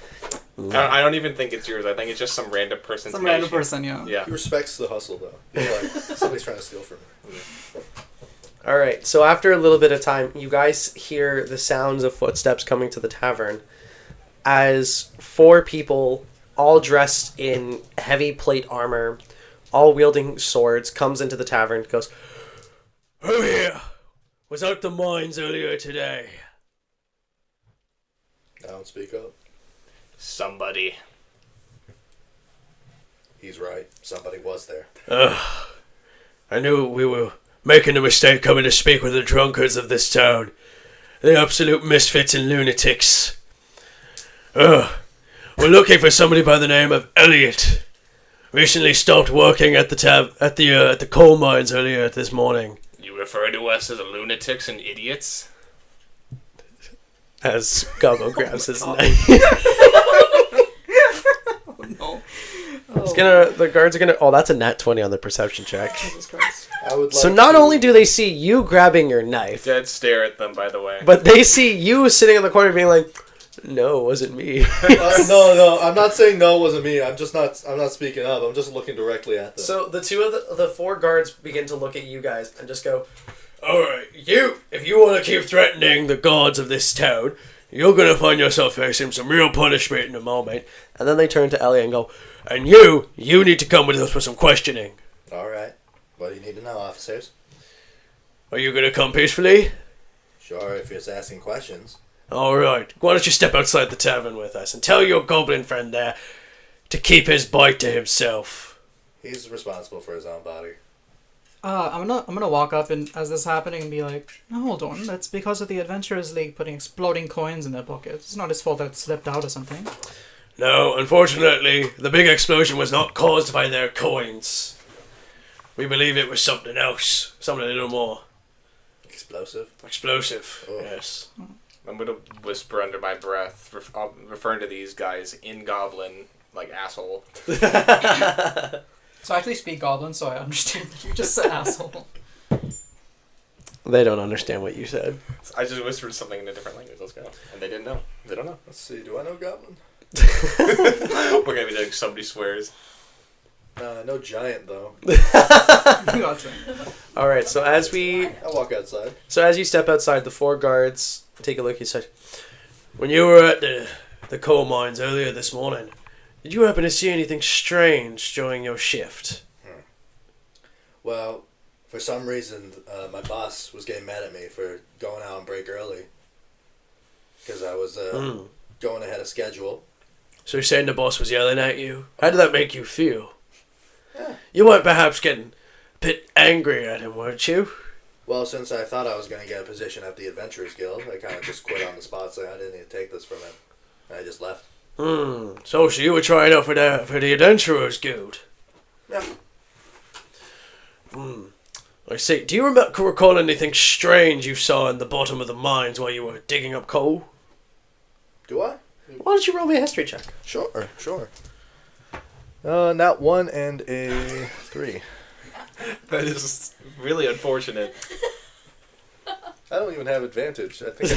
I don't even think it's yours. I think it's just some random person's
Some random
nation.
person, yeah.
Yeah.
He respects the hustle, though. He's like, somebody's trying to steal from me.
All right. So after a little bit of time, you guys hear the sounds of footsteps coming to the tavern as 4 people, all dressed in heavy plate armor, all wielding swords, comes into the tavern. Goes, "Who here was out the mines earlier today?"
I don't speak up.
Somebody.
He's right. Somebody was there.
I knew we were making a mistake coming to speak with the drunkards of this town. The absolute misfits and lunatics. We're looking for somebody by the name of Ellotte. Recently stopped working at the coal mines earlier this morning.
You refer to us as lunatics and idiots?
As Gabbo grabs his knife.
No.
The guards are gonna. Oh, that's a nat 20 on the perception check.
Jesus Christ.
I would like
So not
to-
only do they see you grabbing your knife,
Dead stare at them, by the way.
but they see you sitting in the corner being like, "No, it wasn't me."
No, I'm not saying no, it wasn't me. I'm not speaking up. I'm just looking directly at them.
So the 2 of the 4 guards begin to look at you guys and just go, "Alright, if you want to keep threatening the gods of this town, you're going to find yourself facing some real punishment in a moment." And then they turn to Ellie and go, "And you need to come with us for some questioning.
Alright. What do you need to know, officers?
Are you going to come peacefully?"
Sure, if you're just asking questions.
Alright, why don't you step outside the tavern with us and tell your goblin friend there to keep his bite to himself."
He's responsible for his own body.
I'm gonna walk up and as this is happening and be like, no, hold on, that's because of the Adventurers League putting exploding coins in their pockets. It's not his fault that it slipped out or something.
No, unfortunately, the big explosion was not caused by their coins. We believe it was something else. Something a little more
Explosive.
explosive.
Oh.
Yes.
I'm gonna whisper under my breath, referring to these guys in Goblin, like asshole.
So I actually speak Goblin, so I understand that you just said asshole.
They don't understand what you said.
I just whispered something in a different language. Let's go. And they didn't know. They don't know.
Let's see. Do I know Goblin?
We're gonna be like somebody swears.
No giant though.
Gotcha.
All right. So as
I'll walk outside.
you step outside, the 4 guards take a look. You said, "When you were at the coal mines earlier this morning, did you happen to see anything strange during your shift?"
Well, for some reason, my boss was getting mad at me for going out on break early. Because I was going ahead of schedule.
So you're saying the boss was yelling at you? How did that make you feel?
Yeah.
You weren't perhaps getting a bit angry at him, weren't you?
Well, since I thought I was going to get a position at the Adventurers Guild, I kind of just quit on the spot, saying I didn't need to take this from him. And I just left.
So you were trying out for the Adventurers Guild?
Yeah.
I see. Do you recall anything strange you saw in the bottom of the mines while you were digging up coal?
Do I?
Why don't you roll me a history check?
Sure. Not 1 and a 3.
That is really unfortunate.
I don't even have advantage. I think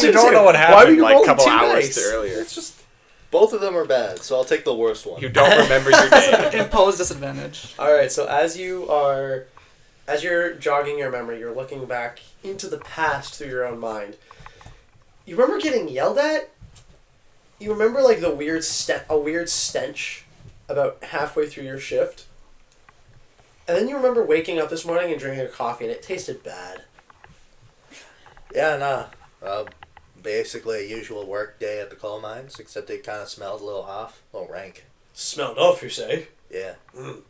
You don't know what
Why were
happened
you
like a
rolling
couple
2
hours
dice?
earlier.
it's just both of them are bad, so I'll take the worst one.
You don't remember your day.
Impose disadvantage.
All right. So as you're jogging your memory, you're looking back into the past through your own mind. You remember getting yelled at? You remember like a weird stench about halfway through your shift? And then you remember waking up this morning and drinking a coffee and it tasted bad.
Yeah, nah. Basically a usual work day at the coal mines, except it kind of smelled a little off. A little rank.
Smelled off, you say?
Yeah.
Alright,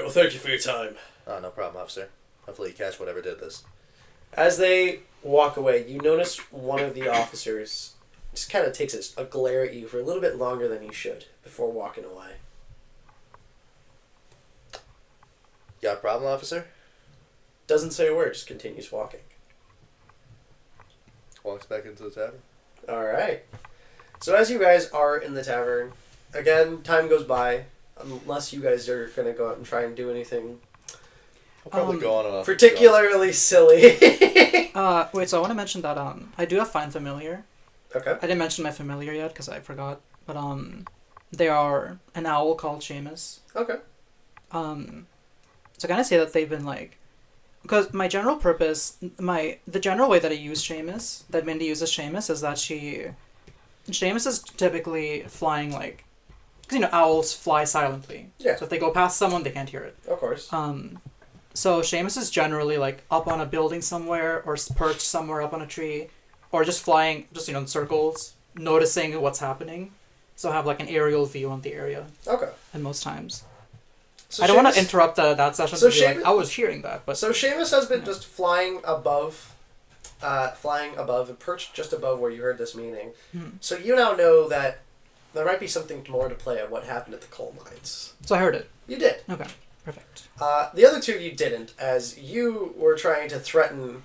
well thank you for your time.
Oh, no problem, officer. Hopefully you catch whatever did this.
As they walk away, you notice one of the officers just kind of takes a glare at you for a little bit longer than he should before walking away.
Got a problem, officer?
Doesn't say a word, just continues walking.
Walks back into the tavern.
Alright. So as you guys are in the tavern, again, time goes by, unless you guys are going to go out and try and do anything
I'll probably go on a
particularly silly.
Wait, so I want to mention that I do have Find Familiar.
Okay.
I didn't mention my familiar yet because I forgot. But they are an owl called Seamus.
Okay.
So kind of say that they've been like, because my general purpose, the general way that I use Seamus, that Mindy uses Seamus, is that Seamus is typically flying like, because owls fly silently.
Yeah.
So if they go past someone, they can't hear it.
Of course.
So Seamus is generally like up on a building somewhere, or perched somewhere up on a tree, or just flying, just in circles, noticing what's happening. So have like an aerial view on the area.
Okay.
And most times.
So
I don't want
Seamus-
to interrupt that session
So
to be like,
Seamus-
I was hearing that, but
So Seamus has been just flying above and perched just above where you heard this meeting. So you now know that there might be something more to play at what happened at the coal mines.
so I heard it.
You did.
Okay, perfect.
The other two of you didn't, as you were trying to threaten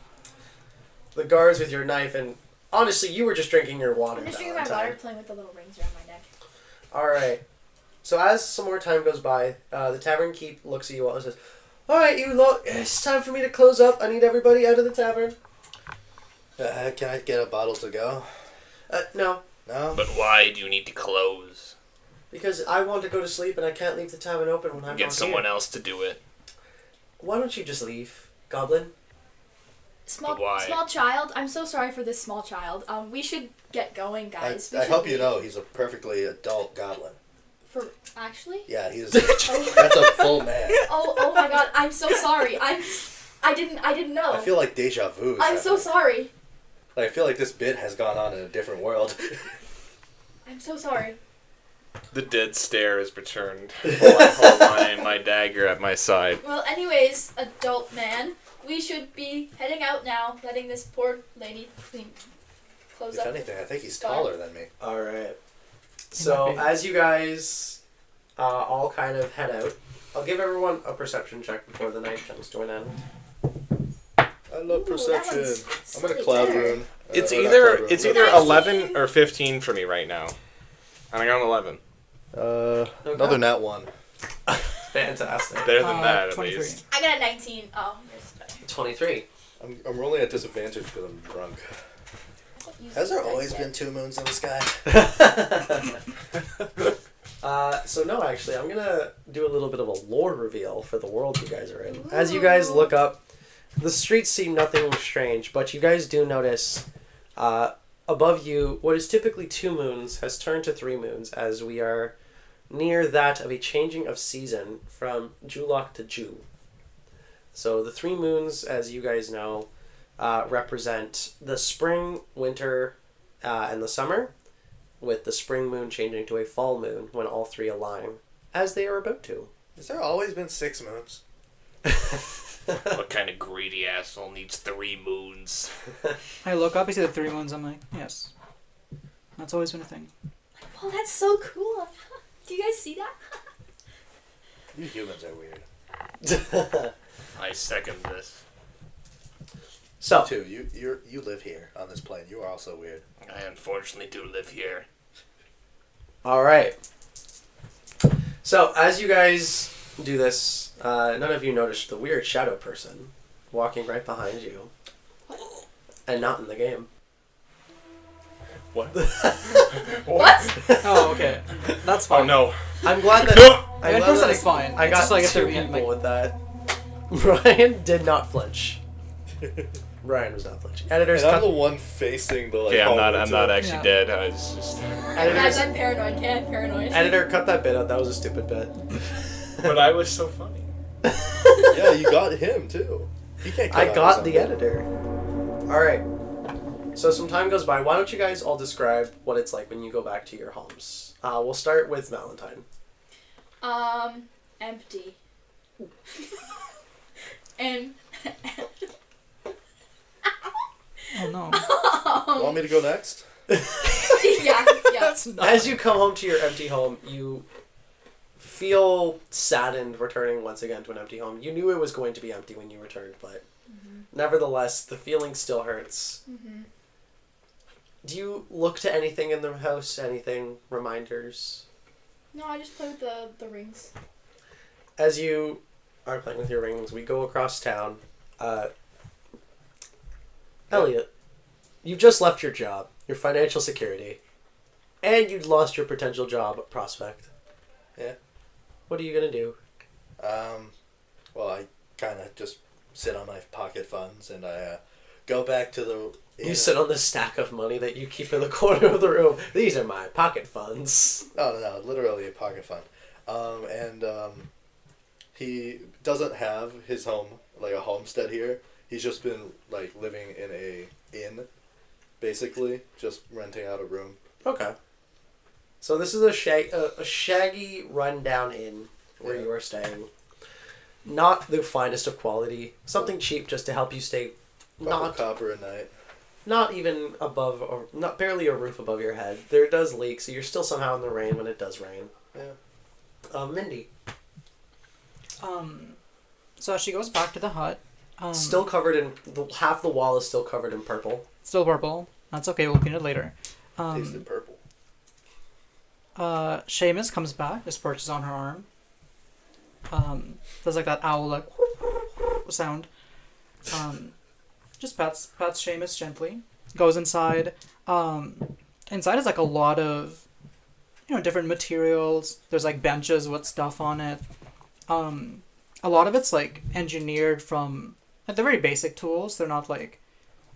the guards with your knife, and honestly, you were just drinking your water.
I'm just drinking my
Valentine.
water, playing with the little rings around my neck.
Alright. So as some more time goes by, the tavern keep looks at you all and says, Alright, you lot, it's time for me to close up. I need everybody out of the tavern.
Can I get a bottle to go?
No.
No?
But why do you need to close?
Because I want to go to sleep and I can't leave the tavern open when I'm
Get
not
someone
here.
else to do it.
Why don't you just leave, Goblin?
Small
But why?
small child. I'm so sorry for this small child. We should get going, guys. We
I
should
hope you
leave.
know he's a perfectly adult goblin.
For actually.
Yeah, he's that's a full man.
Oh my God! I'm so sorry. I didn't know.
I feel like deja vu.
I'm so sorry.
Like, I feel like this bit has gone on in a different world.
I'm so sorry.
The dead stare is returned. Hold my dagger at my side.
Well, anyways, adult man, we should be heading out now, letting this poor lady close
If
up.
anything, I think he's taller than me.
Alright. So, as you guys all kind of head out, I'll give everyone a perception check before the night comes to an end.
I love
Ooh,
perception.
that one's
I'm gonna
slightly
cloud
better.
rune.
It's
Or not
either
cloud rune,
it's
but-
either
19.
11 or 15 for me right now. And I got an 11.
Another nat one.
Fantastic.
Better than that, at
23.
least.
I got a 19. Oh, yours is better.
23.
I'm rolling at disadvantage because I'm drunk.
Use
Has there
this
always
dice
been
yet.
2 moons in the sky?
So no, actually, I'm gonna do a little bit of a lore reveal for the world you guys are in. As you guys look up, the streets seem nothing strange, but you guys do notice above you, what is typically 2 moons has turned to 3 moons, as we are near that of a changing of season from Julok to Ju. So the 3 moons, as you guys know, represent the spring, winter, and the summer, with the spring moon changing to a fall moon when all 3 align, as they are about to.
Has there always been 6 moons?
What kind of greedy asshole needs 3 moons?
I look up, I see the 3 moons, I'm like, yes. That's always been a thing.
Oh, that's so cool. Do you guys see that?
You humans are weird.
I second this.
So,
Too. You live here on this plane. You are also weird.
I unfortunately do live here.
alright. So, as you guys do this, none of you notice the weird shadow person walking right behind you. And not in the game.
What?
What?
Oh, okay. That's fine.
Oh no.
I'm glad that...
No!
I'm
In
glad
person
that
it's fine.
I
It's
got
just like if
2
they're being,
people
like-
with that. Ryan did not flinch. Ryan was not flinching. Editors
And I'm
cut...
the one facing the like.
Yeah, I'm not
hallway,
actually
Yeah.
dead. I was just
Guys,
Editors,
I'm paranoid. I'm paranoid.
editor, cut that bit out. That was a stupid bit.
But I was so funny.
too. Yeah, you got him too. He can't.
I got the editor. Alright. So some time goes by. Why don't you guys all describe what it's like when you go back to your homes? We'll start with Valentine.
Empty. And
Oh no.
Want me to go next?
yeah.
That's not.
As you come home to your empty home, you feel saddened returning once again to an empty home. You knew it was going to be empty when you returned, but nevertheless, the feeling still hurts. Do you look to anything in the house? Anything? Reminders?
No, I just play with the rings.
As you are playing with your rings, we go across town. Elliot, You've just left your job, your financial security, and you've lost your potential job prospect.
Yeah.
What are you gonna do?
Well, I kind of just sit on my pocket funds and I go back to the.
You sit on the stack of money that you keep in the corner of the room. These are my pocket funds.
No, literally a pocket fund. He doesn't have his home, like a homestead here. He's just been like living in a inn, basically, just renting out a room.
Okay. So this is a shaggy, rundown inn where you are staying. Not the finest of quality. Something cheap just to help you stay.
Not copper a night.
Not even above, or not barely a roof above your head. There does leak, so you're still somehow in the rain when it does rain.
Yeah.
Mindy.
So she goes back to the hut.
Still covered in half the wall is still covered in purple.
Still purple. That's okay. We'll paint it later.
Tasted purple.
Seamus comes back. Just perches on her arm. Does like that owl like sound. Just pats Seamus gently. Goes inside. Inside is like a lot of, different materials. There's like benches with stuff on it. A lot of it's like engineered from like they're very basic tools. They're not like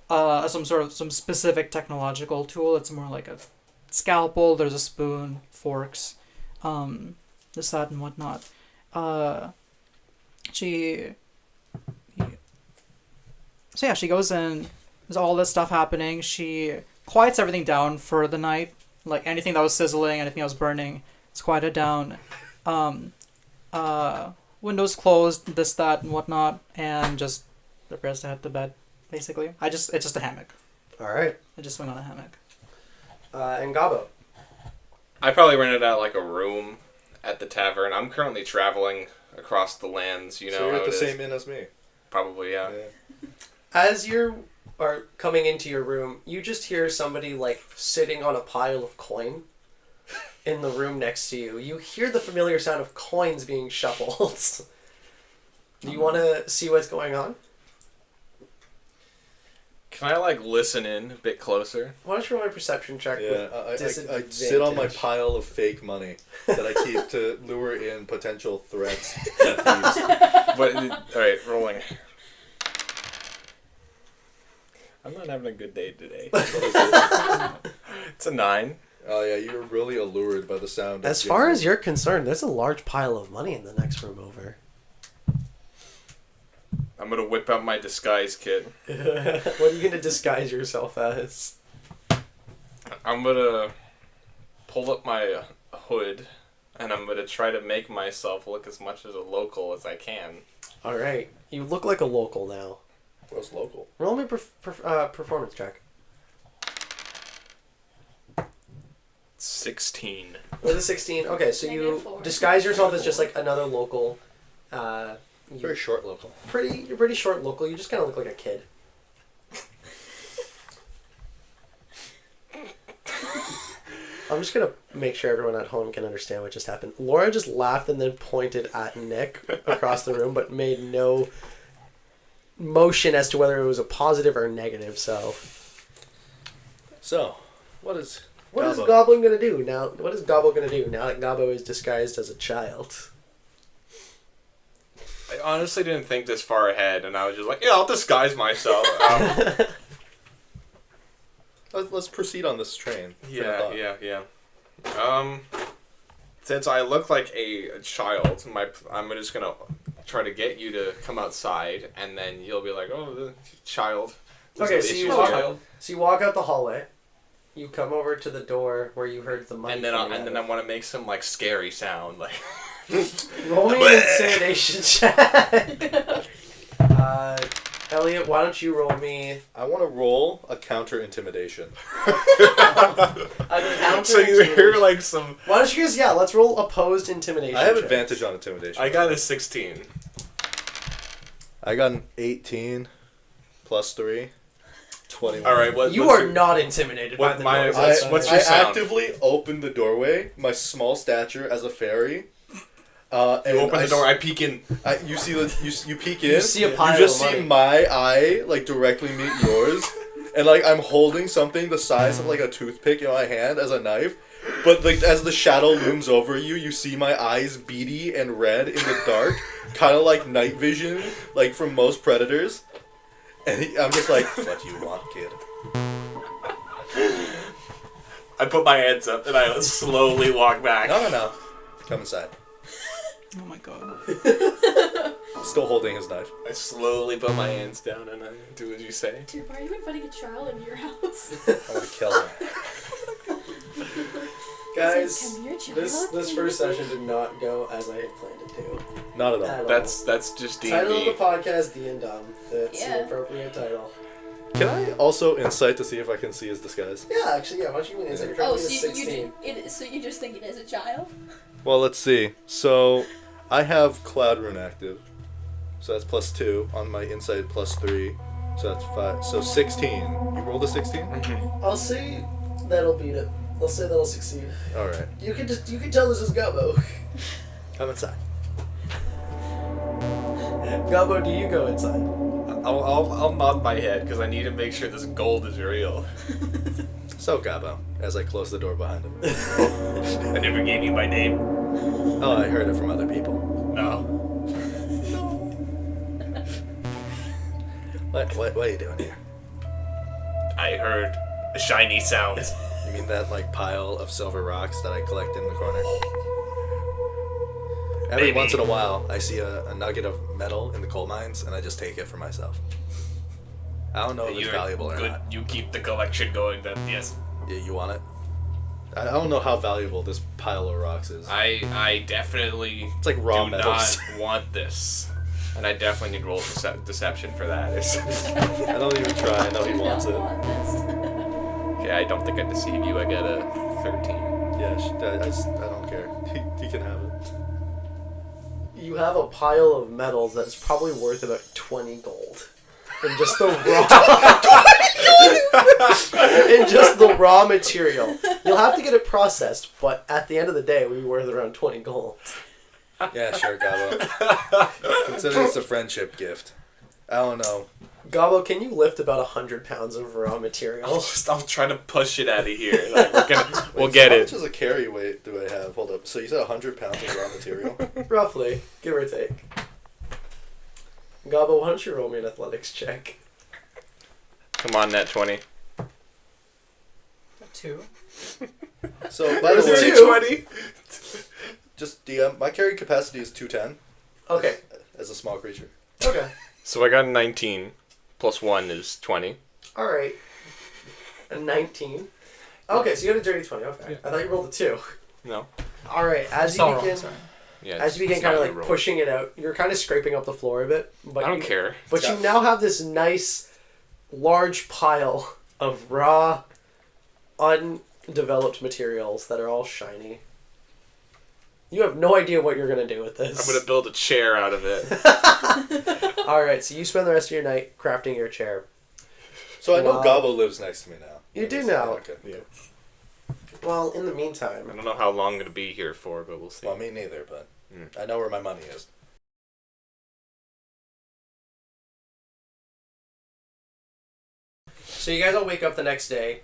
some specific technological tool. It's more like a scalpel. There's a spoon, forks, this, that, and whatnot. She goes in. There's all this stuff happening. She quiets everything down for the night. Like anything that was sizzling, anything that was burning, it's quieted down. Windows closed, this, that, and whatnot, and just prepares to head to bed. Basically, it's just a hammock.
All right.
I just swing on a hammock.
And Gabbo.
I probably rented out like a room at the tavern. I'm currently traveling across the lands. You know,
so you're
how
at the
it
same
is.
inn as me.
Probably, yeah.
As you are coming into your room, you just hear somebody like sitting on a pile of coin in the room next to you. You hear the familiar sound of coins being shuffled. Do you want to see what's going on?
Can I like listen in a bit closer?
Why don't you roll my perception check?
Yeah,
with
I sit on my pile of fake money that I keep to lure in potential threats and thieves.
But all right, rolling. I'm not having a good day today. It's a 9.
Oh yeah, you're really allured by the sound.
As far as you're concerned, there's a large pile of money in the next room over.
I'm gonna whip out my disguise kit.
What are you going to disguise yourself as?
I'm gonna pull up my hood, and I'm gonna try to make myself look as much as a local as I can.
All right. You look like a local now.
What's local?
Roll me performance check.
16.
With a 16. Okay, so you
-4.
disguise yourself as just like another local.
Very short local.
You're pretty short local. You just kind of look like a kid. I'm just gonna make sure everyone at home can understand what just happened. Laura just laughed and then pointed at Nick across the room, but made no motion as to whether it was a positive or negative. So,
What is
Goblin gonna do now? What is Gobbo gonna do now that Gobbo is disguised as a child?
I honestly didn't think this far ahead, and I was just like, yeah, I'll disguise myself.
Let's proceed on this train.
Yeah. Since I look like a child, I'm just gonna try to get you to come outside, and then you'll be like, oh, the child.
Okay, so you walk out the hallway. You come over to the door where you heard the money.
And then I want to make some like scary sound, like.
Roll me an intimidation check. Elliot, why don't you roll me
I want to roll a counter intimidation.
a counter?
So you hear like some.
Why don't you guys? Yeah, let's roll opposed intimidation.
I have
checks.
advantage on intimidation.
I got a 16.
I got an 18 plus 3. 21.
All right,
You are not intimidated by the noise.
What's your
I
sound?
actively opened the doorway, my small stature as a fairy.
You open the door. I peek in.
You peek in.
You see a pile
You just
of
see
money.
my eye like directly meet yours, and like I'm holding something the size of like a toothpick in my hand as a knife, but like as the shadow looms over you, you see my eyes beady and red in the dark, kind of like night vision, like from most predators. And I'm just like, what do you want, kid?
I put my hands up and I slowly walk back.
No. Come inside.
Oh my god.
Still holding his knife.
I slowly put my hands down and I do what you say.
Dude, why are you inviting a child in your house?
I want to kill him.
Guys,
Come here, child.
this first session did not go as I had planned it to.
Not at all.
At all.
That's just D&D.
Title of the podcast, D and Dumb. That's
Yeah.
the appropriate title.
Can I also insight to see if I can see his disguise?
Yeah, actually, yeah. Why don't you give me an insight? You're trying
Oh,
to
so
be a 16.
you just think it is a child?
Well, let's see. So, I have Cloud Rune active. So that's +2 on my insight +3. So that's 5. So 16. You rolled a 16?
I'll say that'll beat it. I'll say that'll succeed.
Alright.
You can tell this is Gabbo. Come inside. Gabbo, do you go inside?
I'll nod my head because I need to make sure this gold is real.
So, Gabbo, as I close the door behind him.
I never gave you my name.
Oh, I heard it from other people.
No.
What are you doing here?
I heard a shiny sound.
You mean that, like, pile of silver rocks that I collect in the corner? Every
Maybe.
once in a while, I see a nugget of metal in the coal mines, and I just take it for myself. I don't know if it's valuable or
good.
not.
You keep the collection going then, yes.
Yeah, you want it? I don't know how valuable this pile of rocks is.
I definitely
It's like raw
do
metals.
not want this. And I definitely need to roll deception for that.
I don't even try. I know he wants it.
Okay, I don't think I deceive you. I got a 13.
Yeah, I don't care. He can have it.
You have a pile of metals that's probably worth about 20 gold. In just the raw material. You'll have to get it processed, but at the end of the day, we worth around 20 gold.
Yeah, sure, Gabbo. Consider this a friendship gift. I don't know.
Gabbo, can you lift about 100 pounds of raw material?
I'll try to push it out of here. Like, we'll get
How
it.
much is a carry weight do I have? Hold up. So you said 100 pounds of raw material?
Roughly, give or take. Gabbo, why don't you roll me an athletics check?
Come on, net 20.
2.
So, by the
Is it
way,
two?
20?
just DM, my carry capacity is 210
Okay.
as a small creature.
Okay.
So I got a 19. Plus 1 is 20.
Alright. A 19. Okay, so you got a dirty 20. Okay.
Yeah.
I thought you rolled a 2.
No.
Alright, as
All
you
wrong,
begin...
sorry.
Yeah.
As you begin
it's
kind of
not
like
a roll.
pushing it out, you're kind of scraping up the floor a bit. But
I don't
you,
care.
But you now have this nice, large pile of raw, undeveloped materials that are all shiny. You have no idea what you're going to do with this.
I'm gonna build a chair out of it.
Alright, so you spend the rest of your night crafting your chair.
So I know
Wow.
Gabbo lives next to me now.
You do now.
Okay.
Yeah.
Well, in the
I
meantime...
don't know how long I'm gonna be here for, but we'll see.
Well, me neither, but
Mm.
I know where my money is.
So you guys all wake up the next day.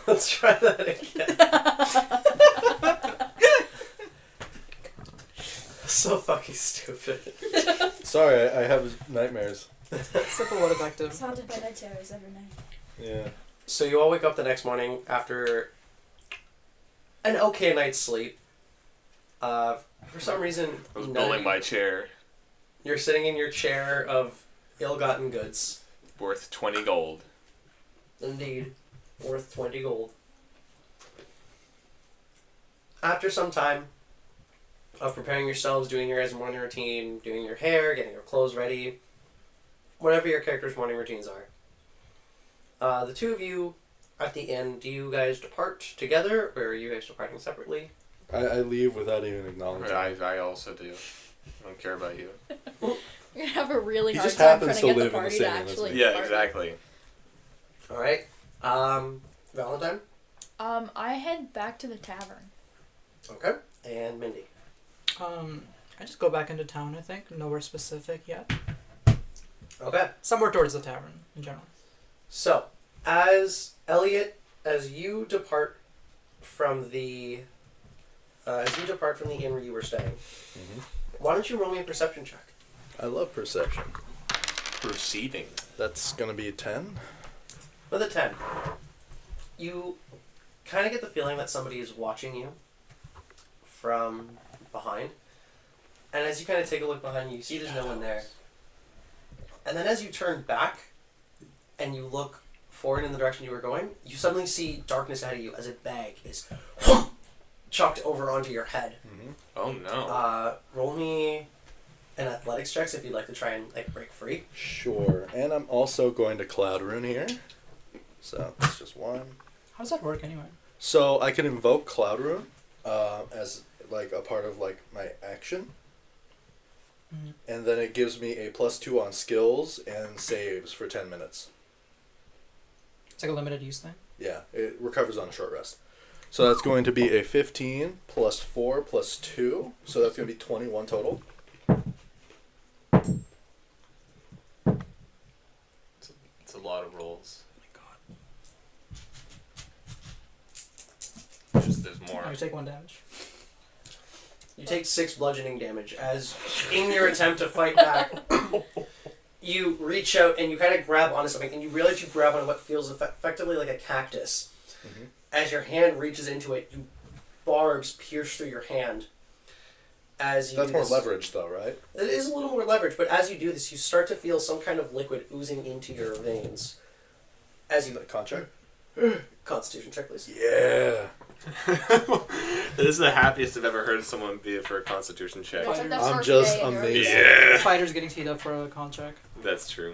Let's try that again. So fucking stupid.
Sorry, I have nightmares.
Simple but effective.
It's haunted by night terrors every night.
Yeah.
So you all wake up the next morning after an okay night's sleep. For some reason,
I was
none
building
of
my chair.
you're sitting in your chair of ill-gotten goods.
Worth 20 gold.
Indeed, worth 20 gold. After some time of preparing yourselves, doing your guys' morning routine, doing your hair, getting your clothes ready, whatever your character's morning routines are, the two of you at the inn, do you guys depart together, or are you guys departing separately?
I leave without even acknowledging.
I also do. I don't care about you.
You're gonna have a really
He
hard
just
time
happens
trying to
to
get the
live in the
party to
same inn as
actually.
me.
Yeah,
party.
exactly.
Alright. Valentine?
I head back to the tavern.
Okay. And Mindy?
I just go back into town, I think. Nowhere specific yet.
Okay.
Somewhere towards the tavern, in general.
So, as Elliot, as you depart from the inn where you were staying, why don't you roll me a perception check?
I love perception.
Perceiving.
That's gonna be 10.
With a 10, you kind of get the feeling that somebody is watching you from behind. And as you kind of take a look behind you, you see there's no one there. And then as you turn back and you look forward in the direction you were going, you suddenly see darkness ahead of you as a bag is chucked over onto your head.
Oh no.
Roll me an athletics checks if you'd like to try and break free.
Sure. And I'm also going to Cloud Rune here. So that's just one.
How does that work anyway?
So I can invoke Cloud Rune as a part of my action. And then it gives me a +2 on skills and saves for 10 minutes.
It's like a limited use thing?
Yeah, it recovers on a short rest. So that's going to be a 15 + 4 + 2. So that's going to be 21 total.
It's a lot of rolls. Oh my god. Just there's more.
Oh, you take 1 damage.
You take 6 bludgeoning damage as, in your attempt to fight back, you reach out and you kind of grab onto something, and you realize you grab onto what feels effectively like a cactus. As your hand reaches into it, barbs pierce through your hand. As you
That's
do
more
this.
leverage, though, right?
It is a little more leverage, but as you do this, you start to feel some kind of liquid oozing into your veins. As you
Con check?
Constitution check, please.
Yeah.
This is the happiest I've ever heard someone be for a Constitution check.
It's like the
I'm
first
just
day in
amazed.
Yeah.
Fighters getting teed up for a con check.
That's true.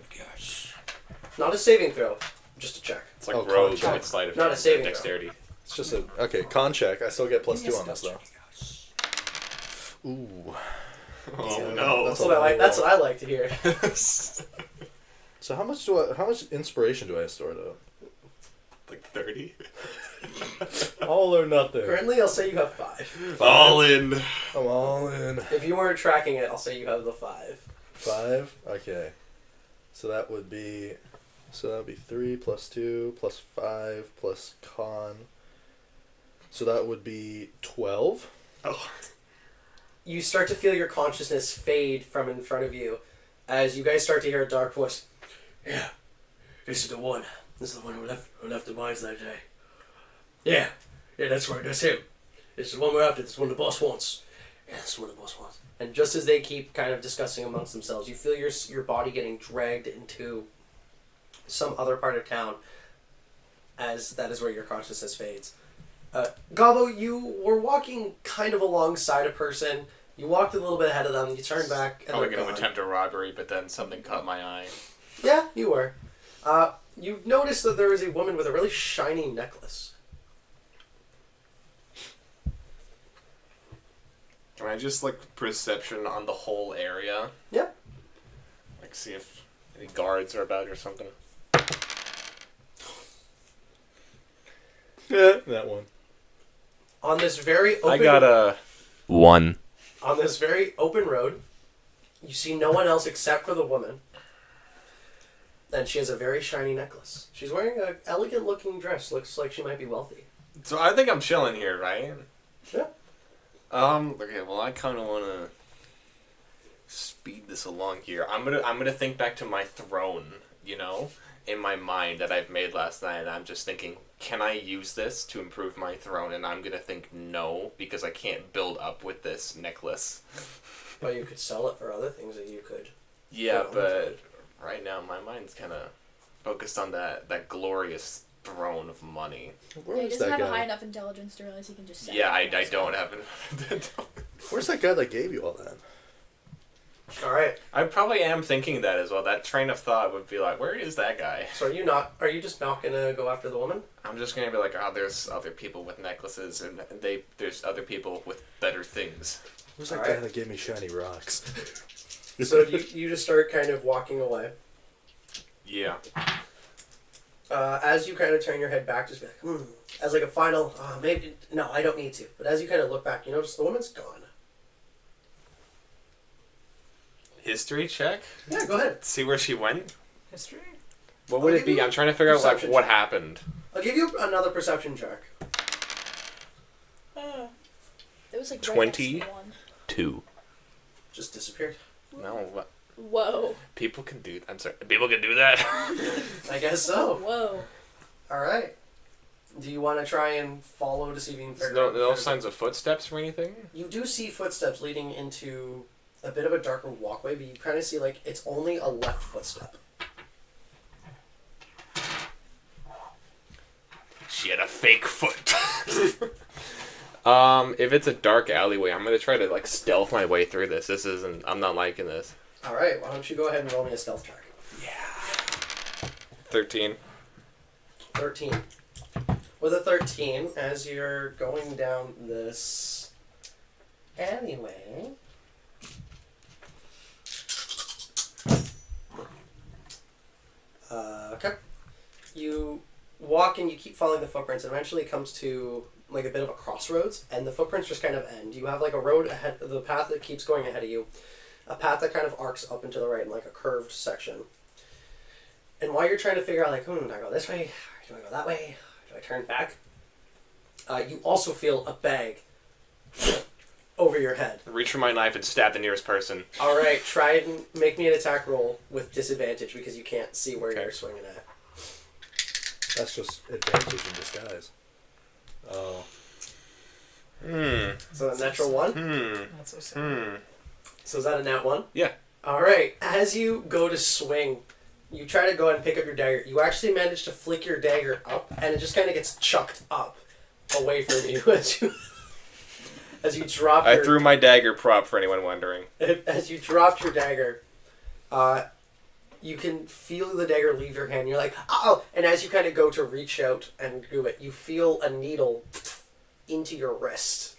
Not a saving throw, just a check.
It's like
Oh,
rogues
con check.
with sleight of
Not a
hand,
saving
dexterity.
It's just a... Okay, con check. I still get +2 on this, though. Ooh.
Oh no.
That's
That's what I like to hear.
So how much inspiration do I store, though?
Like 30?
All or nothing.
Currently, I'll say you have 5.
All in.
I'm all in.
If you weren't tracking it, I'll say you have the 5.
5? Okay. So that would be 3 + 2 + 5 + con. So that would be 12.
Oh.
You start to feel your consciousness fade from in front of you as you guys start to hear a dark voice. Yeah, this is the one. This is the one who left the mines that day. Yeah, that's right, that's him. This is the one we're after. This is the one the boss wants. Yeah, this is the one the boss wants. And just as they keep kind of discussing amongst themselves, you feel your body getting dragged into some other part of town, as that is where your consciousness fades. Gabbo, you were walking kind of alongside a person. You walked a little bit ahead of them. You turned back. And
Probably
they're
going to
gone.
attempt a robbery, but then something caught my eye.
Yeah, you were. You noticed that there was a woman with a really shiny necklace.
Can I just perception on the whole area?
Yep.
See if any guards are about or something.
Yeah, that one.
On this very open...
I got a 1.
On this very open road, you see no one else except for the woman. And she has a very shiny necklace. She's wearing an elegant-looking dress. Looks like she might be wealthy.
So I think I'm chilling here, right?
Yeah.
Okay, well I kind of want to speed this along here. I'm gonna think back to my throne, in my mind that I've made last night, and I'm just thinking, can I use this to improve my throne? And I'm gonna think no, because I can't build up with this necklace.
But you could sell it for other things that you could.
Yeah, but right now my mind's kind of focused on that glorious throne of money.
Where
He
was
doesn't
that
have a high
guy?
enough intelligence to realize he can just sell
Yeah,
it.
I don't have an...
Where's that guy that gave you all that?
Alright.
I probably am thinking that as well. That train of thought would be like, where is that guy?
So are you just not going to go after the woman?
I'm just going to be like, there's other people with necklaces, and there's other people with better things.
Where's that
Alright.
guy that gave me shiny rocks?
So you just start kind of walking away.
Yeah.
As you kind of turn your head back, just be like, as like a final, maybe, no, I don't need to. But as you kind of look back, you notice the woman's gone.
History check?
Yeah, go ahead.
See where she went?
History?
What would
I'll
it
give
be?
you
I'm trying to figure out like
perception
what
check.
happened.
I'll give you another perception check.
It was like
22.
Just disappeared.
No, what?
Whoa.
People can do. I'm sorry. People can do that.
I guess so.
Whoa.
All right. Do you want to try and follow to see if you can
There's
figure
no
out?
signs of footsteps or anything.
You do see footsteps leading into a bit of a darker walkway, but you kind of see like it's only a left footstep.
She had a fake foot. If it's a dark alleyway, I'm gonna try to like stealth my way through this. This isn't. I'm not liking this.
All right. Why don't you go ahead and roll me a stealth check?
13.
13. With a 13, as you're going down this alleyway, okay, you walk and you keep following the footprints, and eventually it comes to like a bit of a crossroads, and the footprints just kind of end. You have like a road ahead, the path that keeps going ahead of you, a path that kind of arcs up and to the right in like a curved section. And while you're trying to figure out like, do I go this way? Do I go that way? Do I turn back? You also feel a bag over your head.
Reach for my knife and stab the nearest person.
All right, try and make me an attack roll with disadvantage because you can't see where
Okay.
you're swinging at.
That's just advantage in disguise. Oh.
So a natural one.
That's so sad.
So is that a nat one?
Yeah.
All right. As you go to swing, you try to go ahead and pick up your dagger. You actually manage to flick your dagger up, and it just kind of gets chucked up away from you as you drop.
I threw my dagger prop for anyone wondering.
As you dropped your dagger, you can feel the dagger leave your hand. You're like, oh! And as you kind of go to reach out and do it, you feel a needle into your wrist.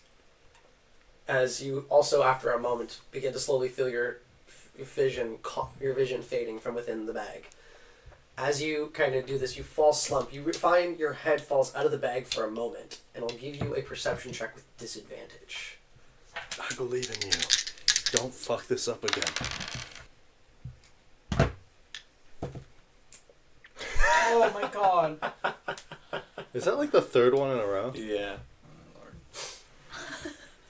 As you also, after a moment, begin to slowly feel your vision fading from within the bag. As you kind of do this, you fall slump. You find your head falls out of the bag for a moment, and I'll give you a perception check with disadvantage.
I believe in you. Don't fuck this up again.
Oh my god.
Is that like the third one in a row?
Yeah.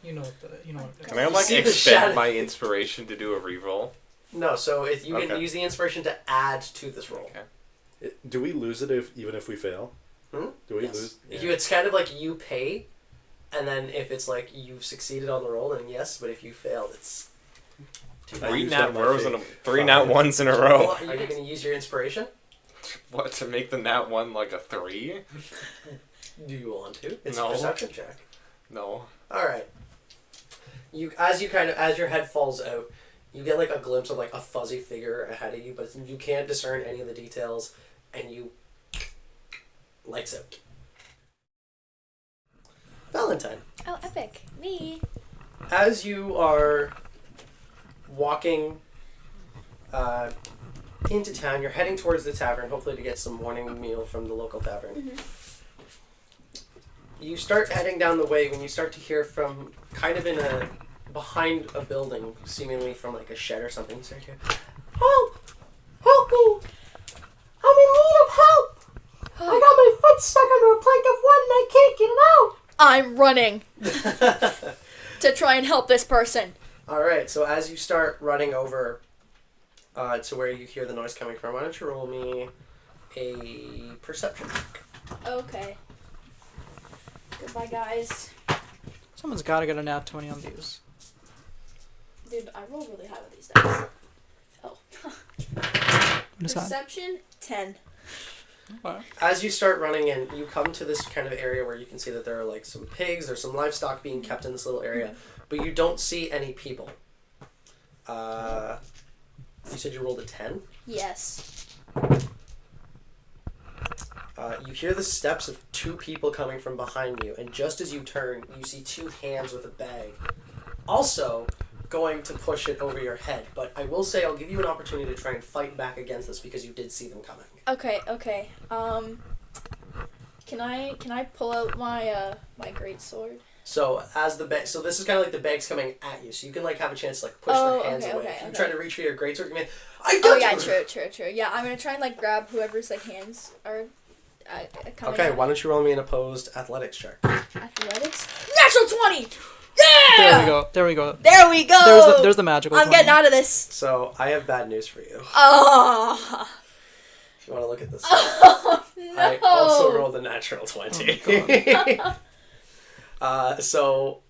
You know what the
Can I like
See the
expend
shadow-
my inspiration to do a reroll?
No, so if you can
Okay.
use the inspiration to add to this roll.
Okay.
Do we lose it even if we fail?
Hmm?
Do we
Yes.
lose?
If you, it's kind of like you pay, and then if it's like you've succeeded on the roll, then yes. But if you failed, it's too
I
bad.
Three
used
nat
up my
rows and
fake
three
five.
nat ones in a row.
Are you going to use your inspiration?
What, to make the nat one like a 3?
Do you want to? It's
No.
a perception check.
No.
All right. As your head falls out, you get like a glimpse of like a fuzzy figure ahead of you, but you can't discern any of the details, and you lights out. Valentine.
Oh, epic. Me.
As you are walking into town, you're heading towards the tavern, hopefully to get some morning meal from the local tavern. You start heading down the way when you start to hear from kind of behind a building, seemingly from like a shed or something. You start to hear, "Help! Help me! I'm in need of help! I got my foot stuck under a plank of wood and I can't get it out!"
I'm running to try and help this person.
Alright, so as you start running over to where you hear the noise coming from, why don't you roll me a perception check?
Okay. Goodbye, guys.
Someone's gotta get a nat 20 on these.
Dude, I roll really high with these dice. Oh.
What is that?
Perception, 10.
Okay.
As you start running in, you come to this kind of area where you can see that there are like some pigs, there's some livestock being kept in this little area, but you don't see any people. You said you rolled a 10?
Yes.
You hear the steps of 2 people coming from behind you, and just as you turn, you see 2 hands with a bag. Also, going to push it over your head, but I will say I'll give you an opportunity to try and fight back against this because you did see them coming.
Okay. Can I pull out my my great sword?
So as the bag, so this is kind of like the bag's coming at you, so you can like have a chance to like push
Oh,
their hands
okay,
away.
okay,
If you
okay.
try to reach for your greatsword, you mean I
Oh
got
yeah,
you.
true. Yeah, I'm gonna try and like grab whoever's like hands are coming.
Okay,
at
why
me.
don't you roll me an opposed athletics check?
Athletics. Natural 20.
There
Yeah.
we go. There we go.
There we go.
There's the magical.
I'm
20.
getting out of this.
So I have bad news for you.
Oh.
If you want to look at this,
Oh no.
I also rolled a natural 20.
Oh,
So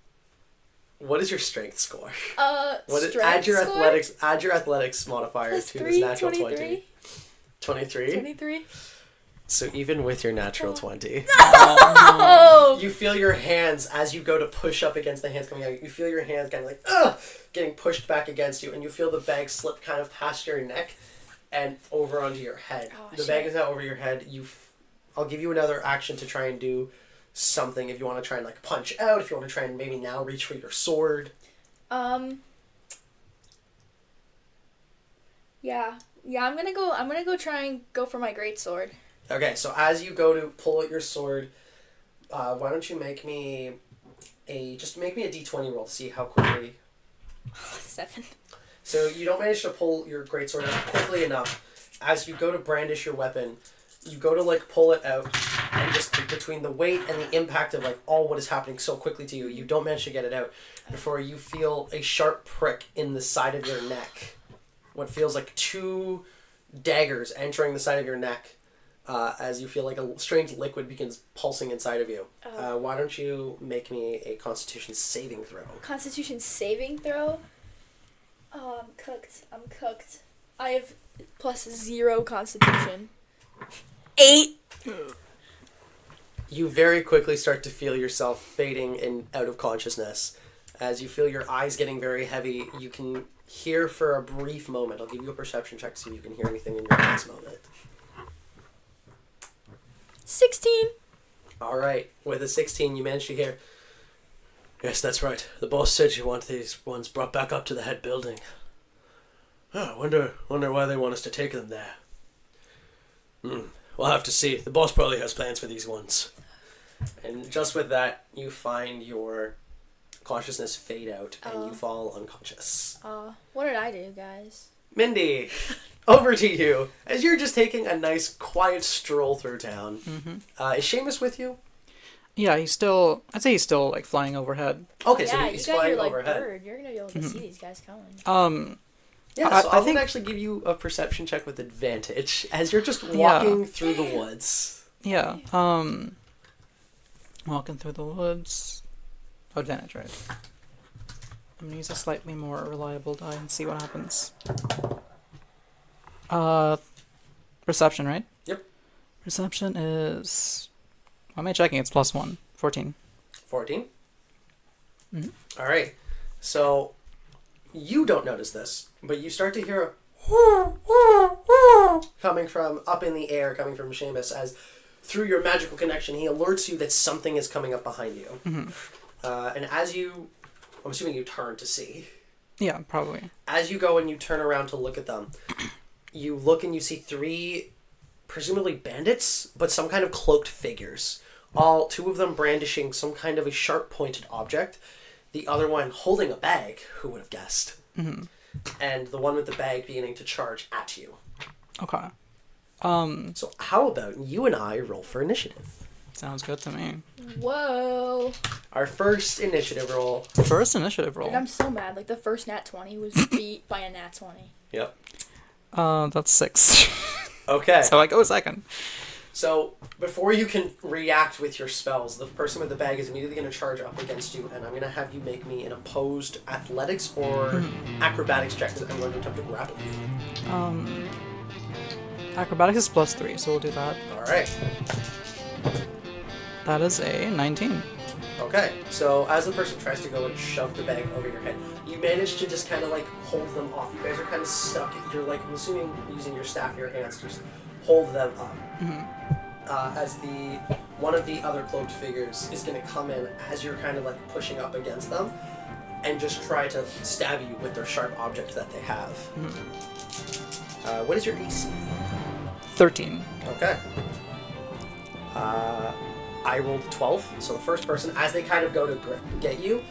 what is your strength score? What is,
Strength
add your
score?
athletics. Add your athletics modifier
Plus
to
3,
this natural
23.
23.
23.
So even with your natural 20,
Oh.
you feel your hands as you go to push up against the hands coming out. You feel your hands kind of like getting pushed back against you, and you feel the bag slip kind of past your neck and over onto your head.
Oh,
the
shit.
bag is now over your head. I'll give you another action to try and do something if you want to try and like punch out. If you want to try and maybe now reach for your sword.
Yeah. I'm gonna go try and go for my great sword.
Okay, so as you go to pull out your sword, why don't you make me a d20 roll to see how quickly.
7.
So you don't manage to pull your greatsword out quickly enough. As you go to brandish your weapon, you go to like pull it out, and just between the weight and the impact of like all what is happening so quickly to you, you don't manage to get it out before you feel a sharp prick in the side of your neck. What feels like 2 daggers entering the side of your neck. As you feel like a strange liquid begins pulsing inside of you. Why don't you make me a Constitution saving throw?
Constitution saving throw. Oh, I'm cooked. I have plus 0 Constitution. 8.
You very quickly start to feel yourself fading and out of consciousness. As you feel your eyes getting very heavy, you can hear for a brief moment. I'll give you a perception check to see if you can hear anything in your next moment.
16.
Alright, with a 16 you manage to hear, "Yes, that's right. The boss said you want these ones brought back up to the head building. Oh, wonder why they want us to take them there. We'll have to see. The boss probably has plans for these ones." And just with that, you find your consciousness fade out and you fall unconscious.
What did I do, guys?
Mindy, over to you. As you're just taking a nice quiet stroll through town. Is Seamus with you?
Yeah, I'd say he's still like flying overhead.
Okay,
Yeah,
so
you
he's
got
flying
your like
overhead.
bird. You're gonna be able to see these guys coming.
Yeah, so
I
I think
think-
actually give you a perception check with advantage as you're just walking through the woods.
Yeah. Walking through the woods. Advantage, right? I'm gonna use a slightly more reliable die and see what happens. Perception, right?
Yep.
Perception is... What am I checking? It's +1. 14.
14?
Mhm.
All right. So you don't notice this, but you start to hear a coming from up in the air, coming from Seamus, as through your magical connection, he alerts you that something is coming up behind you. And as you... I'm assuming you turn to see.
Yeah, probably.
As you go and you turn around to look at them, you look and you see 3 presumably bandits, but some kind of cloaked figures. 2 of them brandishing some kind of a sharp-pointed object. The other one holding a bag, who would have guessed? And the one with the bag beginning to charge at you.
Okay.
So how about you and I roll for initiative?
Sounds good to me.
Whoa.
Our first initiative roll.
First initiative roll.
Dude, I'm so mad. Like the first nat 20 was beat by a nat 20.
Yep.
That's 6.
Okay.
So I go second.
So, before you can react with your spells, the person with the bag is immediately going to charge up against you, and I'm going to have you make me an opposed athletics or acrobatics check, because I'm going to attempt to grapple you.
Acrobatics is +3, so we'll do that.
Alright.
That is a 19.
Okay, so as the person tries to go and shove the bag over your head, you manage to just kind of like hold them off. You guys are kind of stuck. You're like, I'm assuming using your staff, your hands, to just hold them up. As one of the other cloaked figures is going to come in as you're kind of like pushing up against them and just try to stab you with their sharp object that they have. What is your AC?
13.
Okay. I rolled a 12. So the first person, as they kind of go to get you,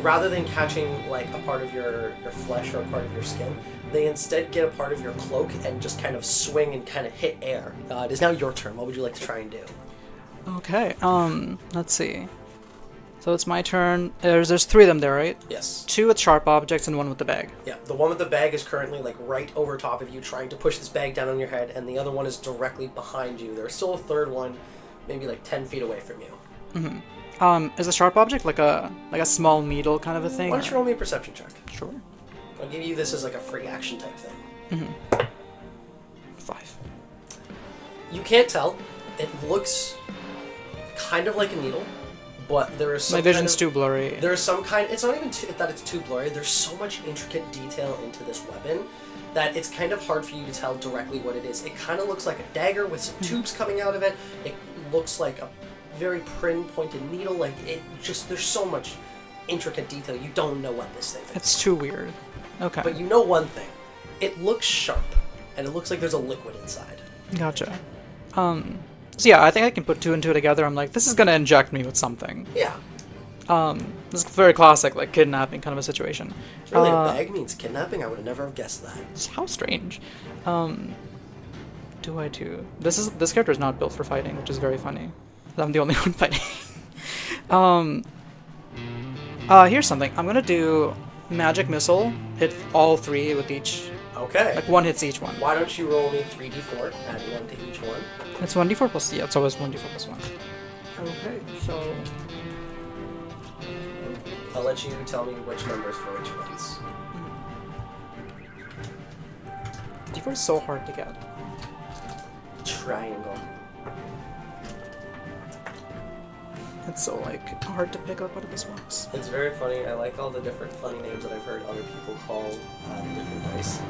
rather than catching like a part of your flesh or a part of your skin, they instead get a part of your cloak and just kind of swing and kind of hit air. It is now your turn. What would you like to try and do?
Okay. Let's see. So it's my turn. There's 3 of them there, right?
Yes.
2 with sharp objects and 1 with the bag.
Yeah, the one with the bag is currently like right over top of you, trying to push this bag down on your head, and the other one is directly behind you. There's still a third one, maybe like 10 feet away from you.
Is a sharp object like a small needle kind of a thing?
Why don't you roll me a perception check?
Sure.
I'll give you this as like a free action type thing.
5.
You can't tell. It looks kind of like a needle, but there is some
My vision's
kind of,
too blurry.
There's some kind. It's not even that it's too blurry. There's so much intricate detail into this weapon that it's kind of hard for you to tell directly what it is. It kind of looks like a dagger with some tubes coming out of it. It looks like a very pin-pointed needle. Like it just there's so much intricate detail. You don't know what this thing is.
It's too weird. Okay.
But you know one thing. It looks sharp, and it looks like there's a liquid inside.
Gotcha. So yeah, I think I can put 2 and 2 together. I'm like, this is gonna inject me with something.
Yeah.
This is very classic, like kidnapping kind of a situation.
Really, a bag means kidnapping? I would have never have guessed that.
How strange. Do I do? This character is not built for fighting, which is very funny. I'm the only one fighting. Here's something. I'm gonna do magic missile. Hit all 3 with each.
Okay.
Like 1 hits each one.
Why don't you roll me 3d4, add 1 to each one.
It's 1d4 plus, yeah, it's always 1d4 plus 1. Okay, so...
I'll let you tell me which numbers for which ones.
d4 is so hard to get.
Triangle.
It's so, like, hard to pick up out of this box.
It's very funny. I like all the different funny names that I've heard other people call different dice.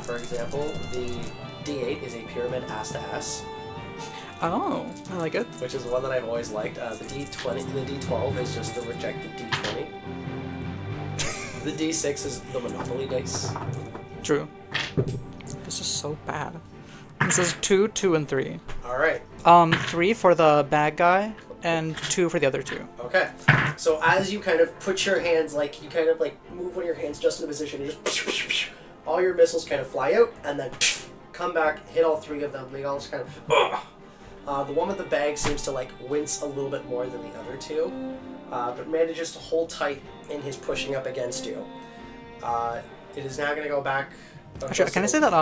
For example, the D8 is a pyramid ass to ass,
Oh, I like it.
which is one that I've always liked. The D12 is just the rejected D20. The D6 is the Monopoly dice.
True. This is so bad. This is 2, 2, and 3.
All right.
3 for the bad guy, and 2 for the other 2.
Okay. So as you kind of put your hands, like, you kind of, like, move one of your hands just in a position, and just all your missiles kind of fly out, and then come back, hit all 3 of them, they all just kind of... the one with the bag seems to, like, wince a little bit more than the other 2, but manages to hold tight in his pushing up against you. It is now going to go back...
Actually, can I say that,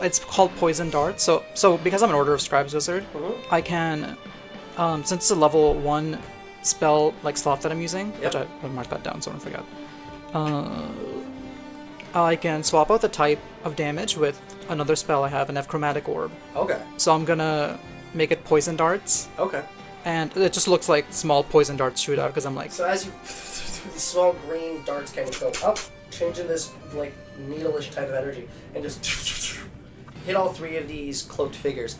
it's called Poison Dart, so because I'm an Order of Scribes Wizard, I can, since it's a level 1 spell, like, slot that I'm using, which I've marked that down so I don't forget, I can swap out the type of damage with another spell I have, an Chromatic Orb.
Okay.
So I'm gonna make it Poison Darts,
Okay.
and it just looks like small Poison Darts shoot out, because I'm like,
So as you... these small green darts kind of go up, changing this, like, needle-ish type of energy, and just hit all 3 of these cloaked figures.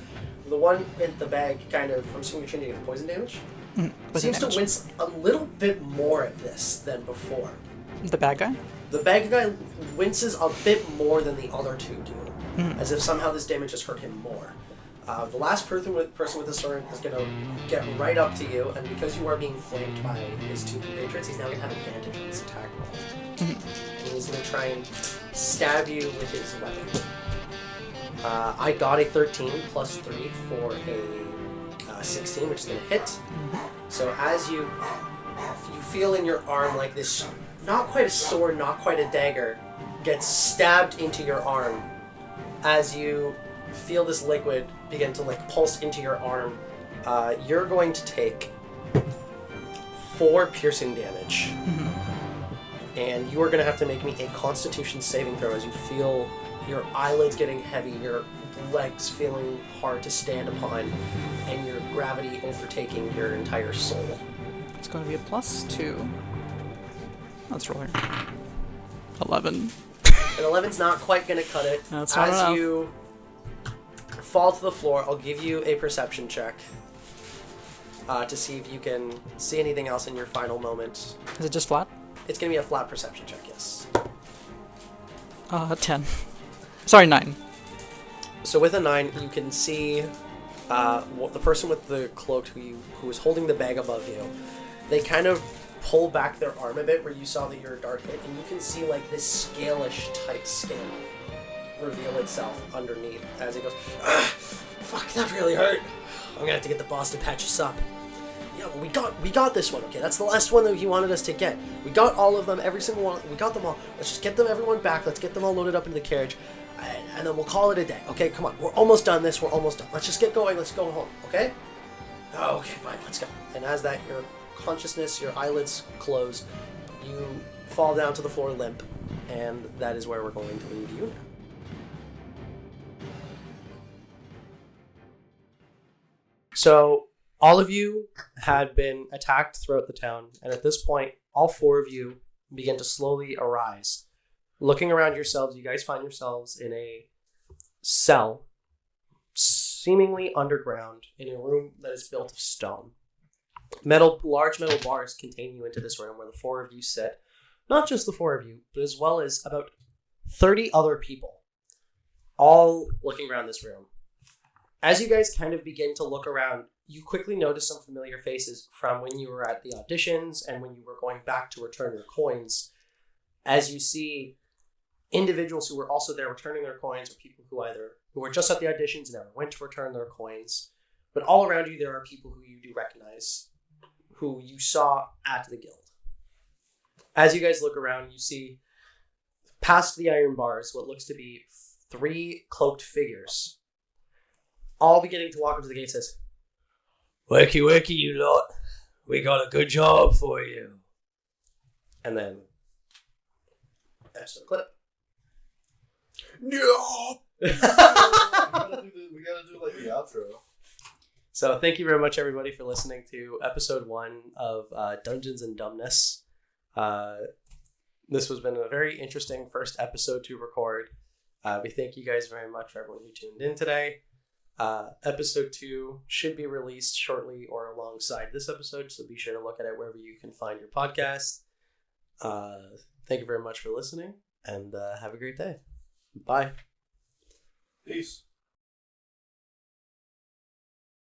The one in the bag kind of, I'm assuming you're changing it to poison damage,
poison
seems
damage.
to wince a little bit more at this than before.
The bad guy?
The bag guy winces a bit more than the other 2 do, as if somehow this damage has hurt him more. The last person with the sword is going to get right up to you, and because you are being flanked by his 2 compatriots, he's now going to have advantage on his attack roll. And he's going to try and stab you with his weapon. I got a 13 plus 3 for a 16, which is going to hit. So as you feel in your arm like this, not quite a sword, not quite a dagger, gets stabbed into your arm. As you feel this liquid begin to, like, pulse into your arm, you're going to take 4 piercing damage. And you are going to have to make me a Constitution saving throw as you feel your eyelids getting heavy, your legs feeling hard to stand upon, and your gravity overtaking your entire soul.
It's going to be a +2. Let's roll here. 11.
And 11's not quite going to cut it.
That's not
As
enough.
you fall to the floor, I'll give you a perception check to see if you can see anything else in your final moment.
Is it just flat?
It's going to be a flat perception check, yes.
10. Sorry, 9.
So with a 9, you can see the person with the cloak who was holding the bag above you, they kind of pull back their arm a bit where you saw that you're dark hit, and you can see like this scalish type skin reveal itself underneath as it goes, fuck, that really hurt. I'm gonna have to get the boss to patch us up. Yeah, well, we got this one, okay? That's the last one that he wanted us to get. We got all of them, every single one. We got them all. Let's just get everyone back. Let's get them all loaded up into the carriage, and then we'll call it a day, okay? Come on, we're almost done this. We're almost done. Let's just get going. Let's go home, okay? Oh, okay, fine, let's go. And as that, your consciousness, your eyelids close, you fall down to the floor limp, and that is where we're going to leave you now. So, all of you had been attacked throughout the town, and at this point, all four of you begin to slowly arise. Looking around yourselves, you guys find yourselves in a cell, seemingly underground, in a room that is built of stone. Large metal bars contain you into this room where the four of you sit. Not just the four of you, but as well as about 30 other people, all looking around this room. As you guys kind of begin to look around, you quickly notice some familiar faces from when you were at the auditions and when you were going back to return your coins. As you see individuals who were also there returning their coins, or people who were just at the auditions and never went to return their coins. But all around you, there are people who you do recognize, who you saw at the guild. As you guys look around, you see past the iron bars what looks to be 3 cloaked figures, all beginning to walk up to the gate. Says, "Wakey, wakey, you lot. We got a good job for you." And then, episode clip.
No! we gotta do like the outro.
So thank you very much, everybody, for listening to episode 1 of Dungeons and Dumbness. This has been a very interesting first episode to record. We thank you guys very much for everyone who tuned in today. Episode 2 should be released shortly or alongside this episode, so be sure to look at it wherever you can find your podcast. Thank you very much for listening, and have a great day. Bye.
Peace.